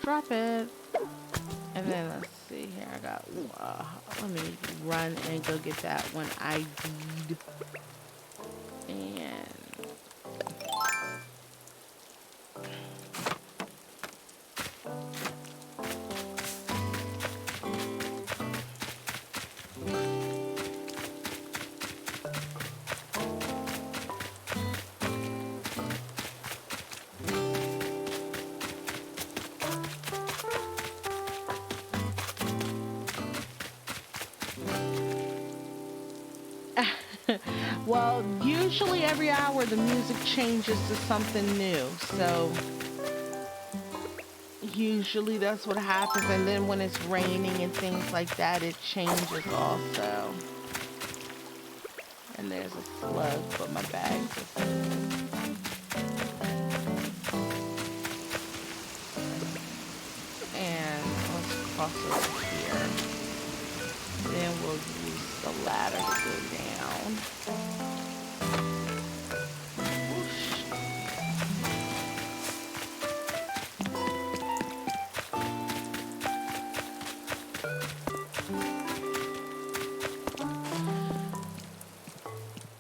Drop it. And then let's see here. I got, let me run and go get that one ID'd. And well, usually every hour the music changes to something new. So usually that's what happens. And then when it's raining and things like that, it changes also. And there's a slug, but my bags are full. And let's cross over here. Then we'll use the ladder to go down. Whoosh.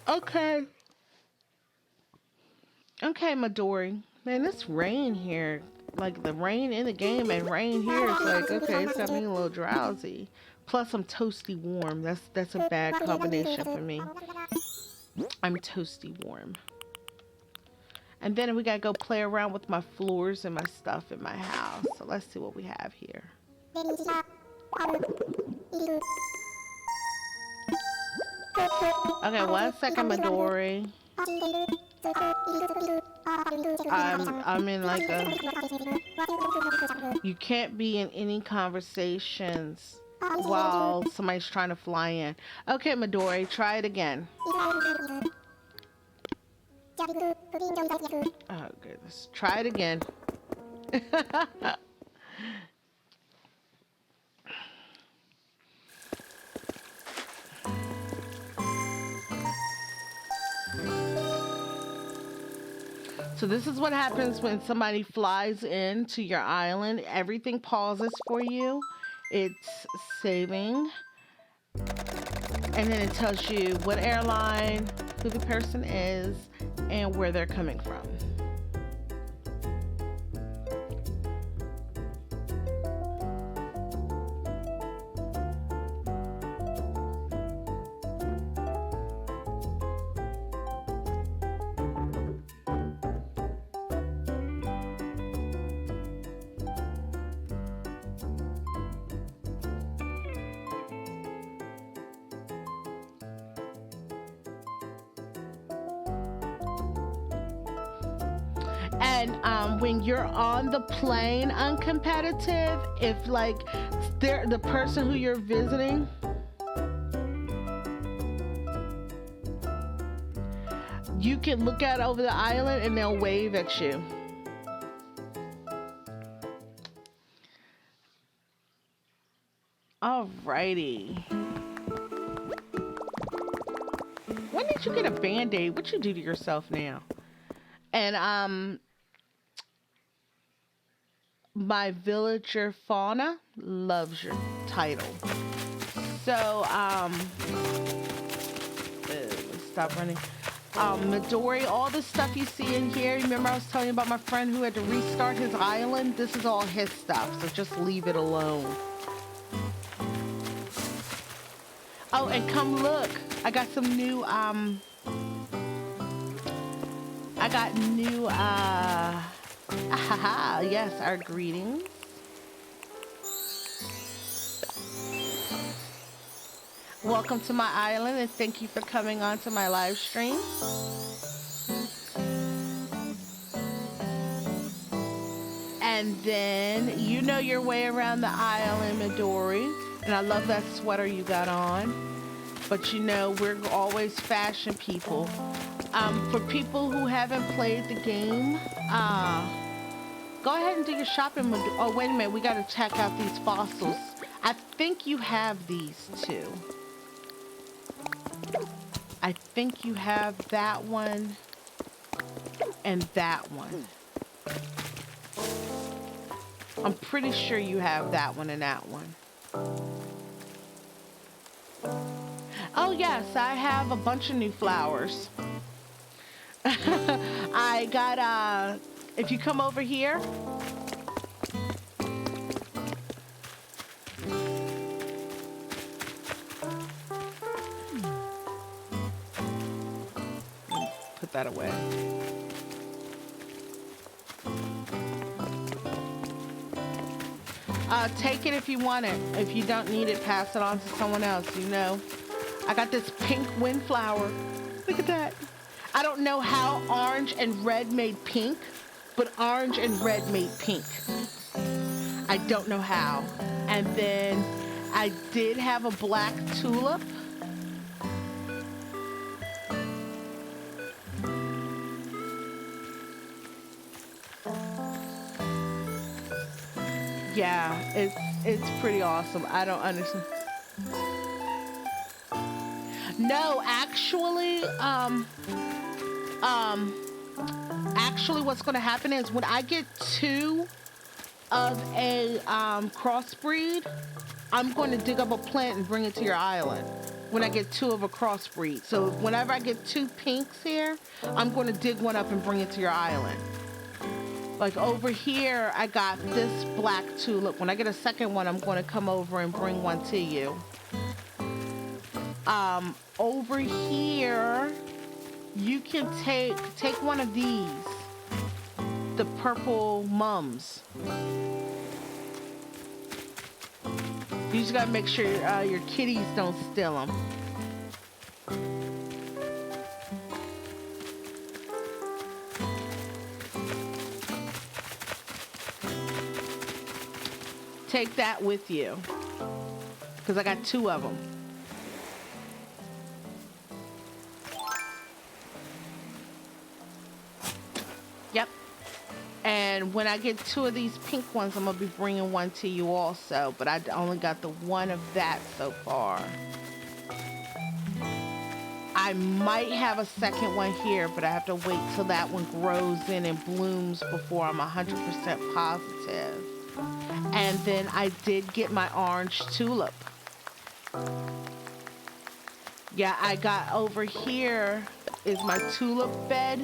Okay. Okay, Midori. Man, this rain here, like the rain in the game and rain here is like, okay, it's got me a little drowsy. Plus, I'm toasty warm. That's a bad combination for me. I'm toasty warm. And then we gotta go play around with my floors and my stuff in my house. So let's see what we have here. Okay, 1 second, Midori. I'm in like a... You can't be in any conversations while somebody's trying to fly in. Okay, Midori, try it again. Oh, goodness. Try it again. So this is what happens when somebody flies into your island. Everything pauses for you. It's saving. And then it tells you what airline, who the person is, and where they're coming from. And when you're on the plane uncompetitive, if like they're the person who you're visiting, you can look out over the island and they'll wave at you. Alrighty. When did you get a band-aid? What you do to yourself now? And my villager fauna loves your title. So let's stop running. Midori, all the stuff you see in here, remember I was telling you about my friend who had to restart his island? This is all his stuff, so just leave it alone. Oh, and come look. I got some new, yes, our greetings. Welcome to my island and thank you for coming on to my live stream. And then you know your way around the island, Midori. And I love that sweater you got on. But you know, we're always fashion people. For people who haven't played the game, go ahead and do your shopping. Oh, wait a minute. We got to check out these fossils. I think you have these two. I think you have that one and that one. I'm pretty sure you have that one and that one. Oh, yes, I have a bunch of new flowers. I got, if you come over here. Put that away. Take it if you want it. If you don't need it, pass it on to someone else, you know. I got this pink windflower. Look at that. I don't know how orange and red made pink, but orange and red made pink. I don't know how. And then I did have a black tulip. Yeah, it's pretty awesome. I don't understand. No, actually what's going to happen is when I get two of a crossbreed, I'm going to dig up a plant and bring it to your island. When I get two of a crossbreed. So whenever I get two pinks here, I'm going to dig one up and bring it to your island. Like over here, I got this black tulip. When I get a second one, I'm going to come over and bring one to you. Over here, you can take one of these, the purple mums. You just gotta make sure your kitties don't steal them. Take that with you, because I got two of them. Yep. And when I get two of these pink ones, I'm going to be bringing one to you also. But I only got the one of that so far. I I might have a second one here, but I have to wait till that one grows in and blooms before I'm 100% positive. And then I did get my orange tulip. Yeah, I got over here is my tulip bed.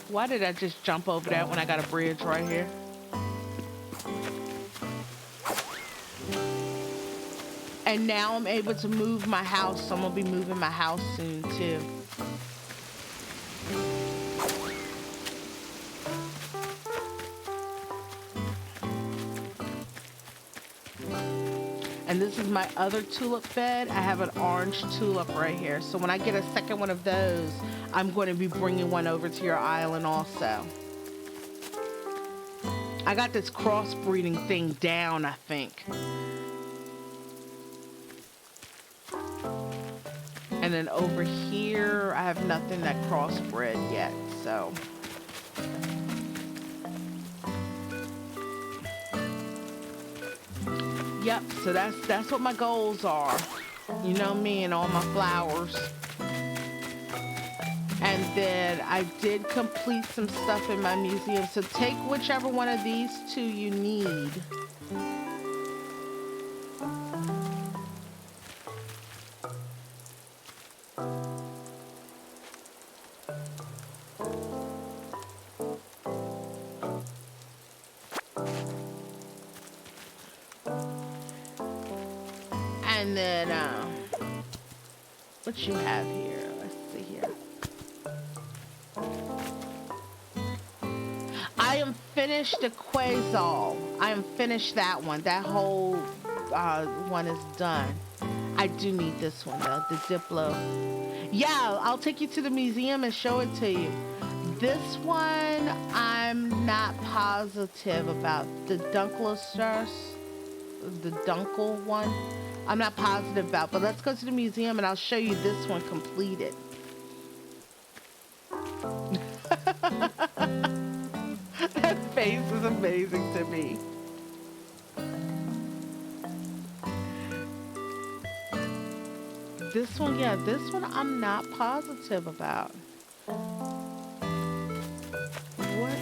Why did I just jump over that when I got a bridge right here? And now I'm able to move my house, so I'm gonna be moving my house soon too. And this is my other tulip bed. I have an orange tulip right here. So when I get a second one of those, I'm going to be bringing one over to your island also. I got this crossbreeding thing down, I think. And then over here, I have nothing that crossbred yet, so. Yep, so that's what my goals are. You know me and all my flowers. And then I did complete some stuff in my museum. So take whichever one of these two you need. And then, what you have here? Let's see here. I am finished the Quasar. I am finished that one. That whole one is done. I do need this one though, the Diplo. Yeah, I'll take you to the museum and show it to you. This one, I'm not positive about. The Dunkelstars, the Dunkel one. I'm not positive about, but let's go to the museum and I'll show you this one completed. That face is amazing to me. This one, yeah, this one I'm not positive about. What is...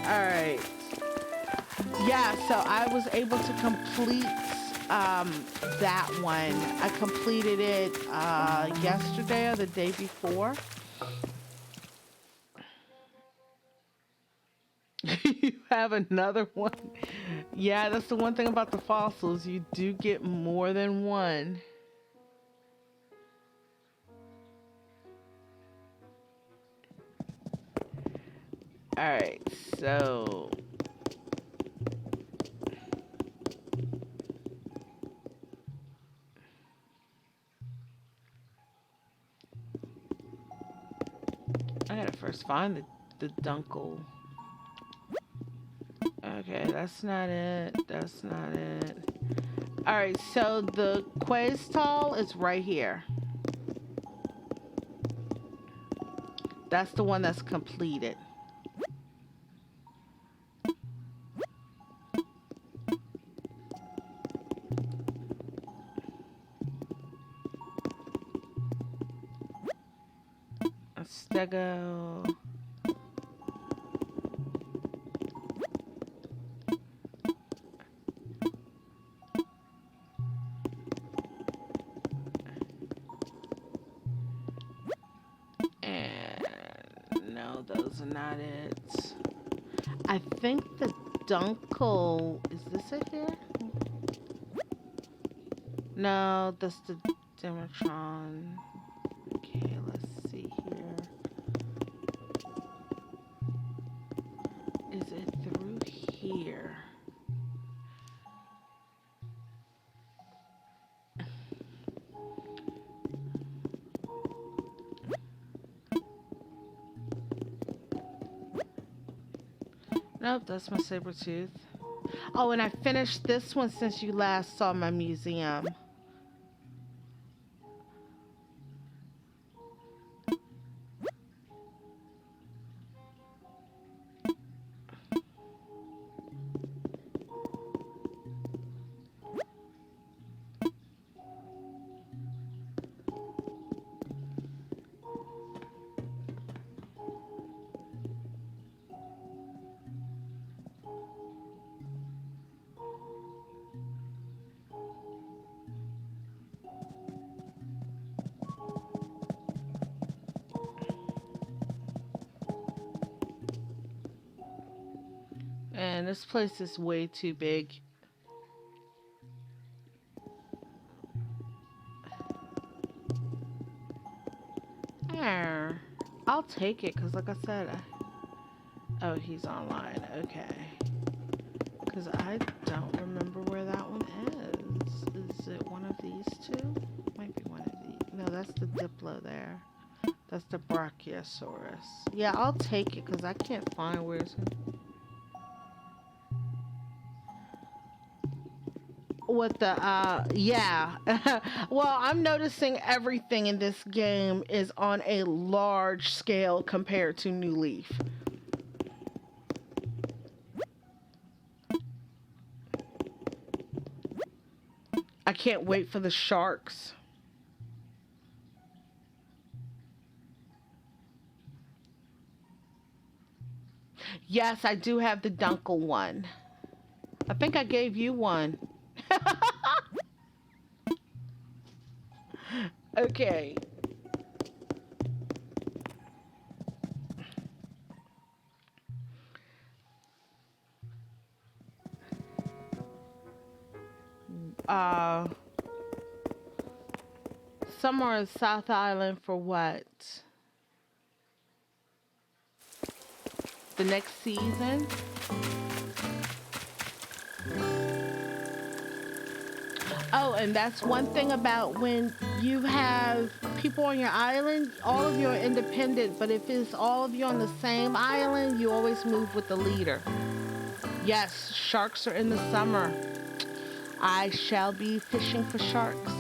Alright. Yeah, so I was able to complete that one. I completed it yesterday or the day before. You have another one. Yeah, that's the one thing about the fossils. You do get more than one. Alright, so... I gotta first find the Dunkel. Okay, that's not it. That's not it. Alright, so the Quasar is right here. That's the one that's completed. A Stego. No, those are not it. I think the Dunkel, is this it here? No, that's the Dimetron. Okay, let's see here. Is it through here? Nope, that's my saber tooth. Oh, and I finished this one since you last saw my museum. Man, this place is way too big. There. I'll take it, because like I said, oh, he's online. Okay. Because I don't remember where that one is. Is it one of these two? Might be one of these. No, that's the Diplo there. That's the Brachiosaurus. Yeah, I'll take it, because I can't find where it's... With the yeah. Well, I'm noticing everything in this game is on a large scale compared to New Leaf. I can't wait for the sharks. Yes, I do have the Dunkel one. I think I gave you one. Okay. Uh, somewhere in South Island for what? The next season? Oh, and that's one thing about when you have people on your island, all of you are independent, but if it's all of you on the same island, you always move with the leader. Yes, sharks are in the summer. I shall be fishing for sharks.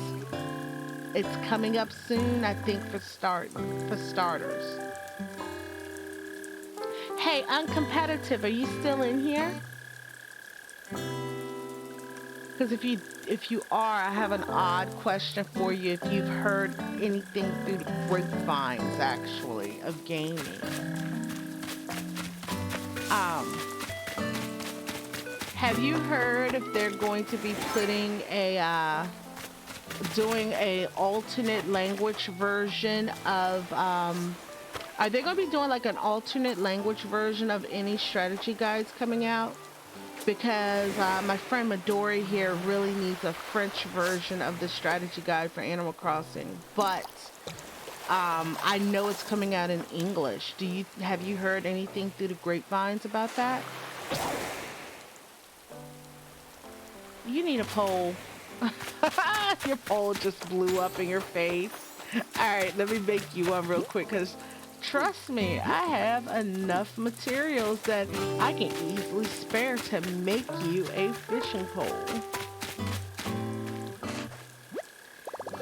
It's coming up soon, I think, for starters. Hey, uncompetitive, are you still in here? Because if you are, I have an odd question for you. If you've heard anything through the grapevines, actually, of gaming. Have you heard if they're going to be putting doing a alternate language version of, are they going to be doing like an alternate language version of any strategy guides coming out? Because my friend Midori here really needs a French version of the strategy guide for Animal Crossing, but I know it's coming out in English. Have you heard anything through the grapevines about that? You need a poll. Your poll just blew up in your face. All right, let me make you one real quick, because trust me, I have enough materials that I can easily spare to make you a fishing pole.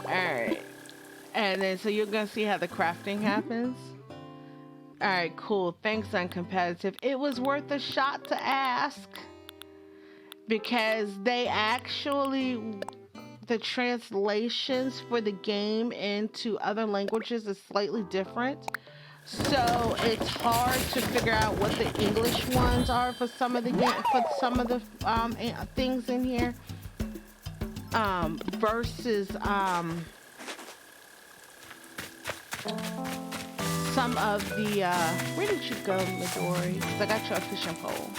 Alright. And then, so you're going to see how the crafting happens? Alright, cool. Thanks, Uncompetitive. It was worth a shot to ask. Because they actually... the translations for the game into other languages is slightly different. So it's hard to figure out what the English ones are for some of the things in here, versus some of the where did you go, Midori? 'Cause I got you a fishing pole.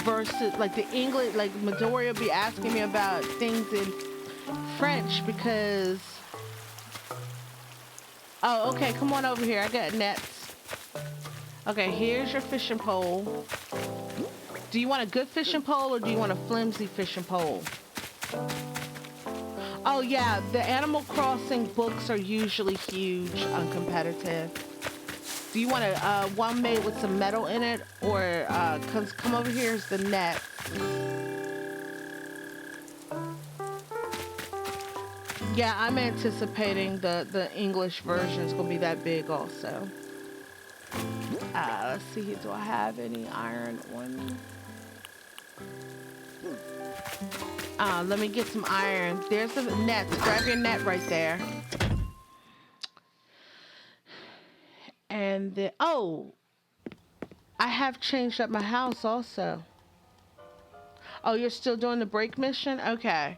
Versus like the English, like Midori will be asking me about things in French because. Oh, okay, come on over here. I got nets. Okay, here's your fishing pole. Do you want a good fishing pole or do you want a flimsy fishing pole? Oh yeah, the Animal Crossing books are usually huge, uncompetitive. Do you want a one made with some metal in it, or come over here is the net. Yeah, I'm anticipating the English version is gonna be that big also. Let's see, do I have any iron on me? Let me get some iron. There's the nets. Grab your net right there. And then, oh, I have changed up my house also. Oh, you're still doing the break mission? Okay.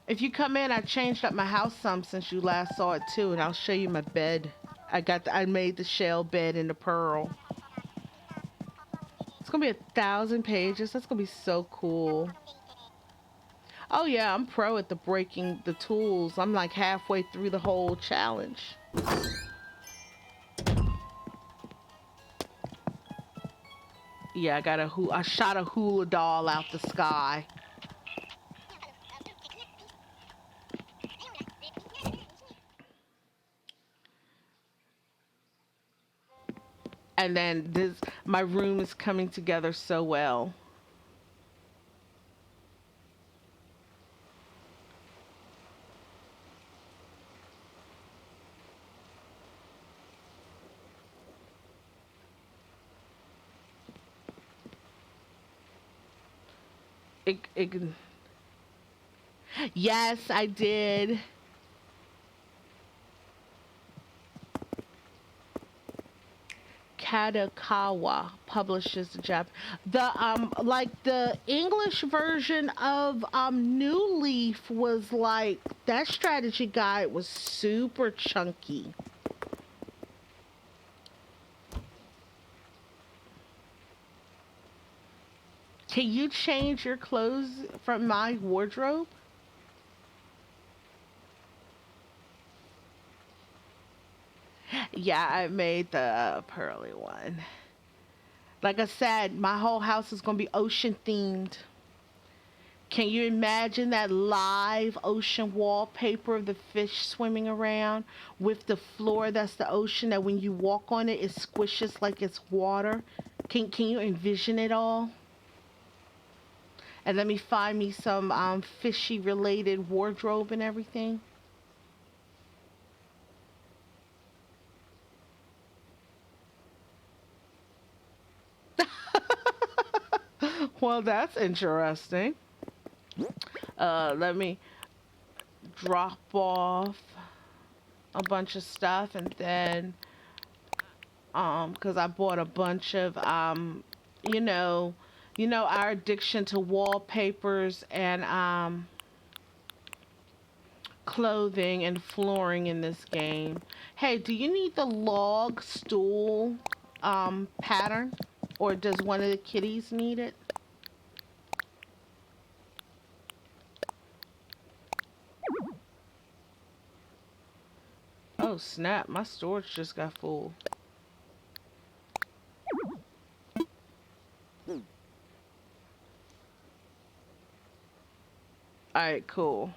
If you come in, I changed up my house some since you last saw it too, and I'll show you my bed. I made the shell bed in the pearl. It's gonna be 1,000 pages. That's gonna be so cool. Oh yeah, I'm pro at the breaking the tools. I'm like halfway through the whole challenge. Yeah, I shot a hula doll out the sky. And then this my room is coming together so well. It Yes, I did. Kadokawa publishes the Jap. The like the English version of New Leaf was like that strategy guide was super chunky. Can you change your clothes from my wardrobe? Yeah, I made the pearly one. Like I said, my whole house is gonna be ocean themed. Can you imagine that live ocean wallpaper of the fish swimming around with the floor that's the ocean that when you walk on it it squishes like it's water? Can you envision it all? And let me find me some fishy related wardrobe and everything. Well, that's interesting. Let me drop off a bunch of stuff and then because I bought a bunch of you know our addiction to wallpapers and clothing and flooring in this game. Hey, do you need the log stool pattern, or does one of the kitties need it? Oh snap, my storage just got full. All right, cool.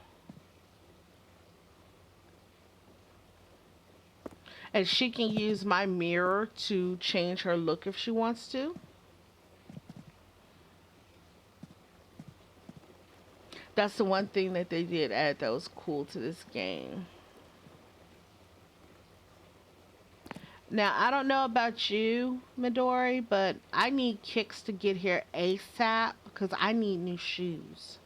And she can use my mirror to change her look if she wants to. That's the one thing that they did add that was cool to this game. Now, I don't know about you, Midori, but I need Kicks to get here ASAP because I need new shoes.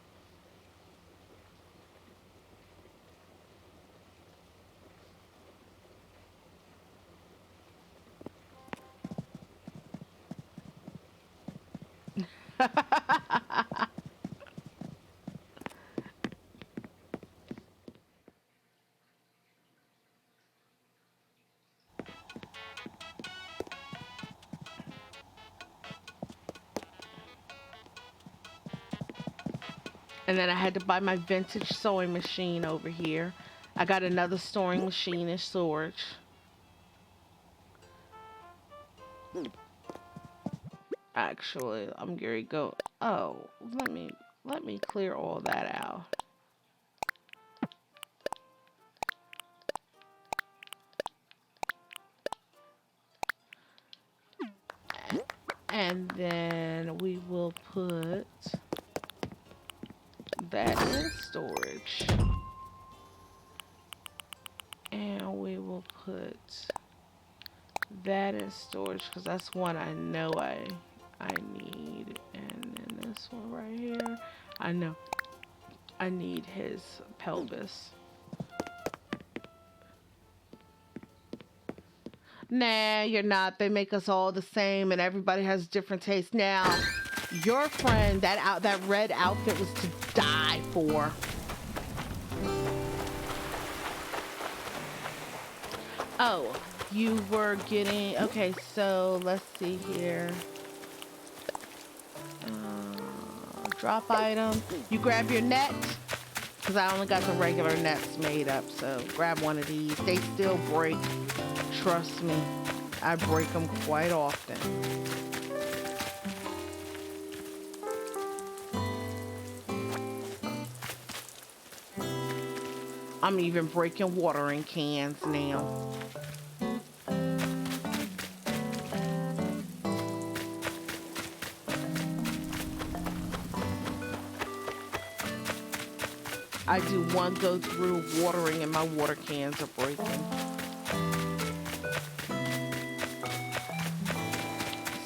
And then I had to buy my vintage sewing machine over here. I got another sewing machine in storage. Actually, I'm gonna go. Oh, let me clear all that out. And then we will put that in storage. And we will put that in storage because that's one I know I need. And then this one right here, I know I need his pelvis. Nah, you're not. They make us all the same, and everybody has different tastes. Now, your friend, that red outfit was to die for. Oh, you were getting okay. So let's see here. Drop item. You grab your net, because I only got the regular nets made up, so grab one of these. They still break. Trust me, I break them quite often. I'm even breaking watering cans now. I do one go through watering and my water cans are breaking.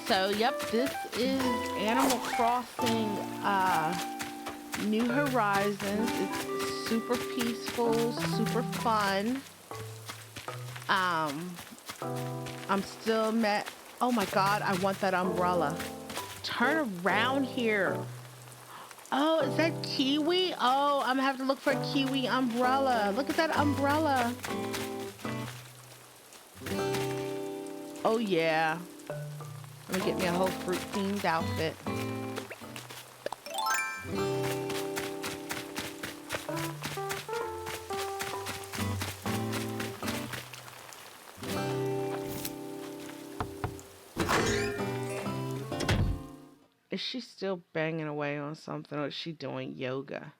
So, yep, this is Animal Crossing New Horizons. It's super peaceful, super fun. I'm still met. Oh my God, I want that umbrella. Turn around here. Oh, is that Kiwi? Oh, I'm gonna have to look for a Kiwi umbrella. Look at that umbrella. Oh yeah. Let me get me a whole fruit themed outfit. Is she still banging away on something, or is she doing yoga?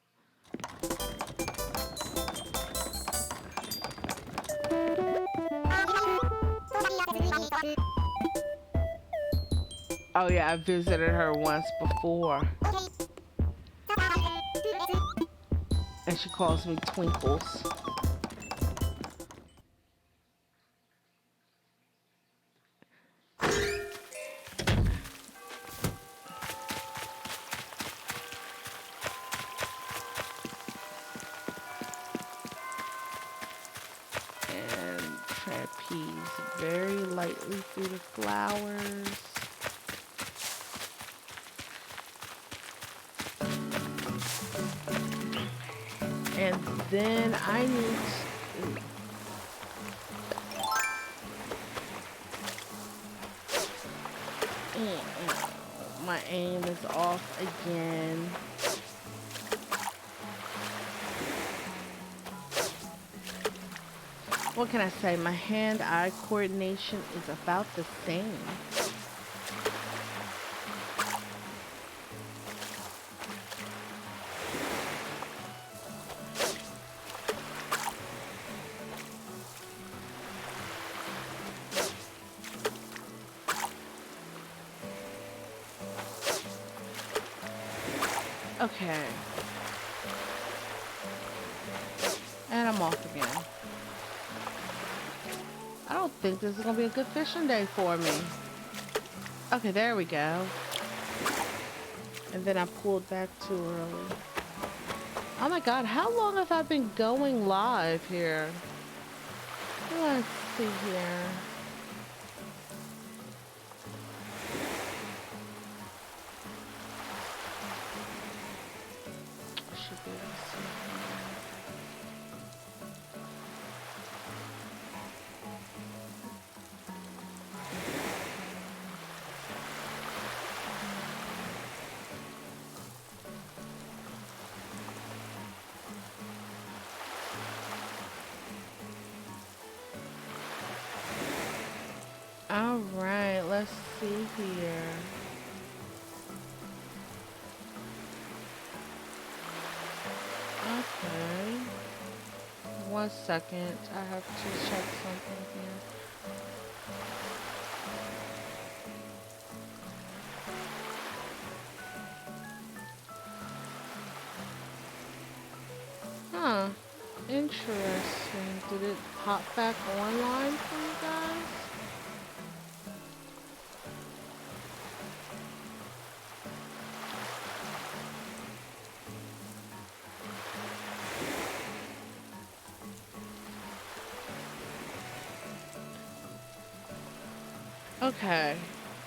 Oh yeah, I visited her once before. And she calls me Twinkles. Trapeze very lightly through the flowers. And then I need to... my aim is off again. What can I say? My hand-eye coordination is about the same. Okay. And I'm off again. I don't think this is going to be a good fishing day for me. Okay, there we go. And then I pulled back too early. Oh my God, how long have I been going live here? Let's see here. I should be able to see. All right, let's see here. Okay. 1 second. I have to check something here. Huh. Interesting. Did it pop back online for you guys? Okay.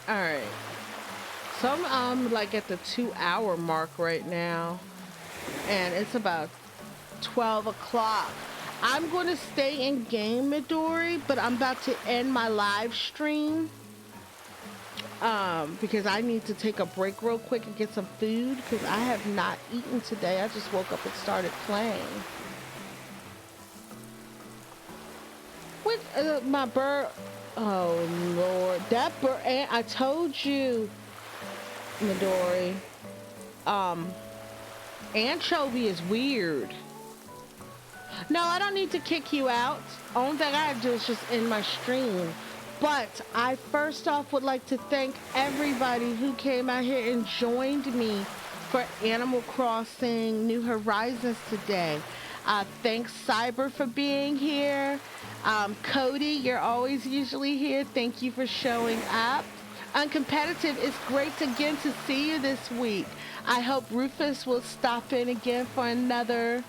All right. So I'm like at the 2-hour mark right now, and it's about 12 o'clock. I'm going to stay in game, Midori, but I'm about to end my live stream. because I need to take a break real quick and get some food because I have not eaten today. I just woke up and started playing. What, my bird? Oh Lord, that bird! I told you, Midori. Anchovy is weird. No, I don't need to kick you out. Only thing I have to do is just end my stream. But I first off would like to thank everybody who came out here and joined me for Animal Crossing New Horizons today. Thanks Cyber for being here. Cody, you're always usually here. Thank you for showing up. Uncompetitive, it's great again to see you this week. I hope Rufus will stop in again for another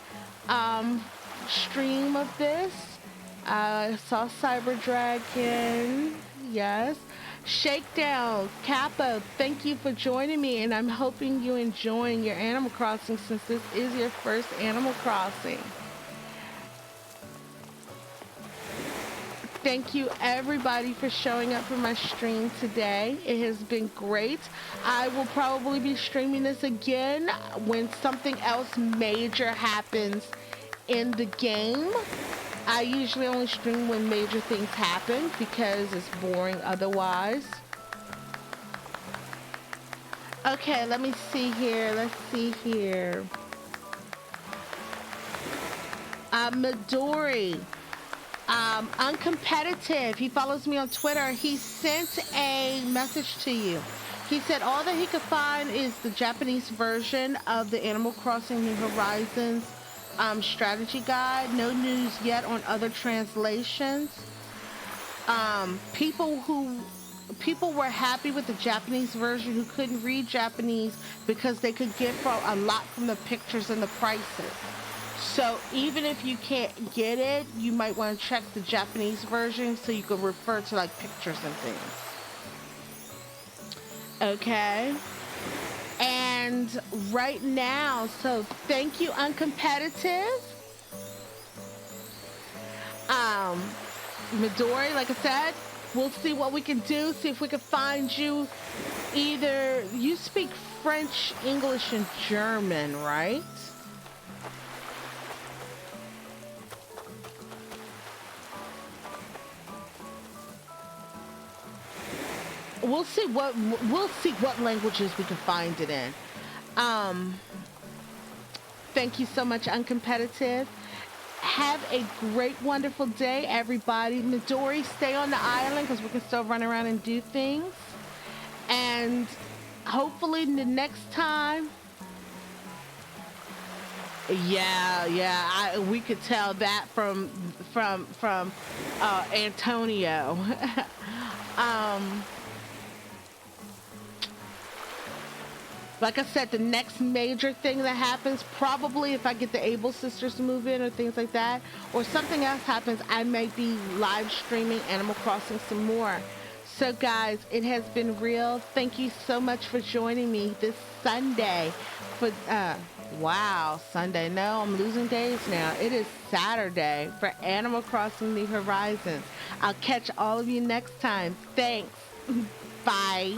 stream of this. Saw Cyber Dragon, yes. Shakedown, Capo, thank you for joining me, and I'm hoping you're enjoying your Animal Crossing since this is your first Animal Crossing. Thank you everybody for showing up for my stream today. It has been great. I will probably be streaming this again when something else major happens in the game. I usually only stream when major things happen because it's boring otherwise. Okay, let me see here. Let's see here. Midori. Uncompetitive. He follows me on Twitter. He sent a message to you. He said all that he could find is the Japanese version of the Animal Crossing New Horizons strategy guide. No news yet on other translations. People were happy with the Japanese version who couldn't read Japanese because they could get a lot from the pictures and the prices. So even if you can't get it, you might want to check the Japanese version so you can refer to like pictures and things. Okay. And right now, so thank you, Uncompetitive. Midori, like I said, we'll see what we can do. See if we can find you either. You speak French, English, and German, right? We'll see what languages we can find it in. Thank you so much, Uncompetitive. Have a great, wonderful day, everybody. Midori, stay on the island because we can still run around and do things. And hopefully the next time. Yeah, we could tell that from Antonio. Like I said, the next major thing that happens, probably if I get the Able sisters to move in or things like that, or something else happens, I might be live streaming Animal Crossing some more. So guys, it has been real. Thank you so much for joining me this Sunday for, wow, Sunday. No, I'm losing days now. It is Saturday for Animal Crossing New Horizons. I'll catch all of you next time. Thanks. Bye.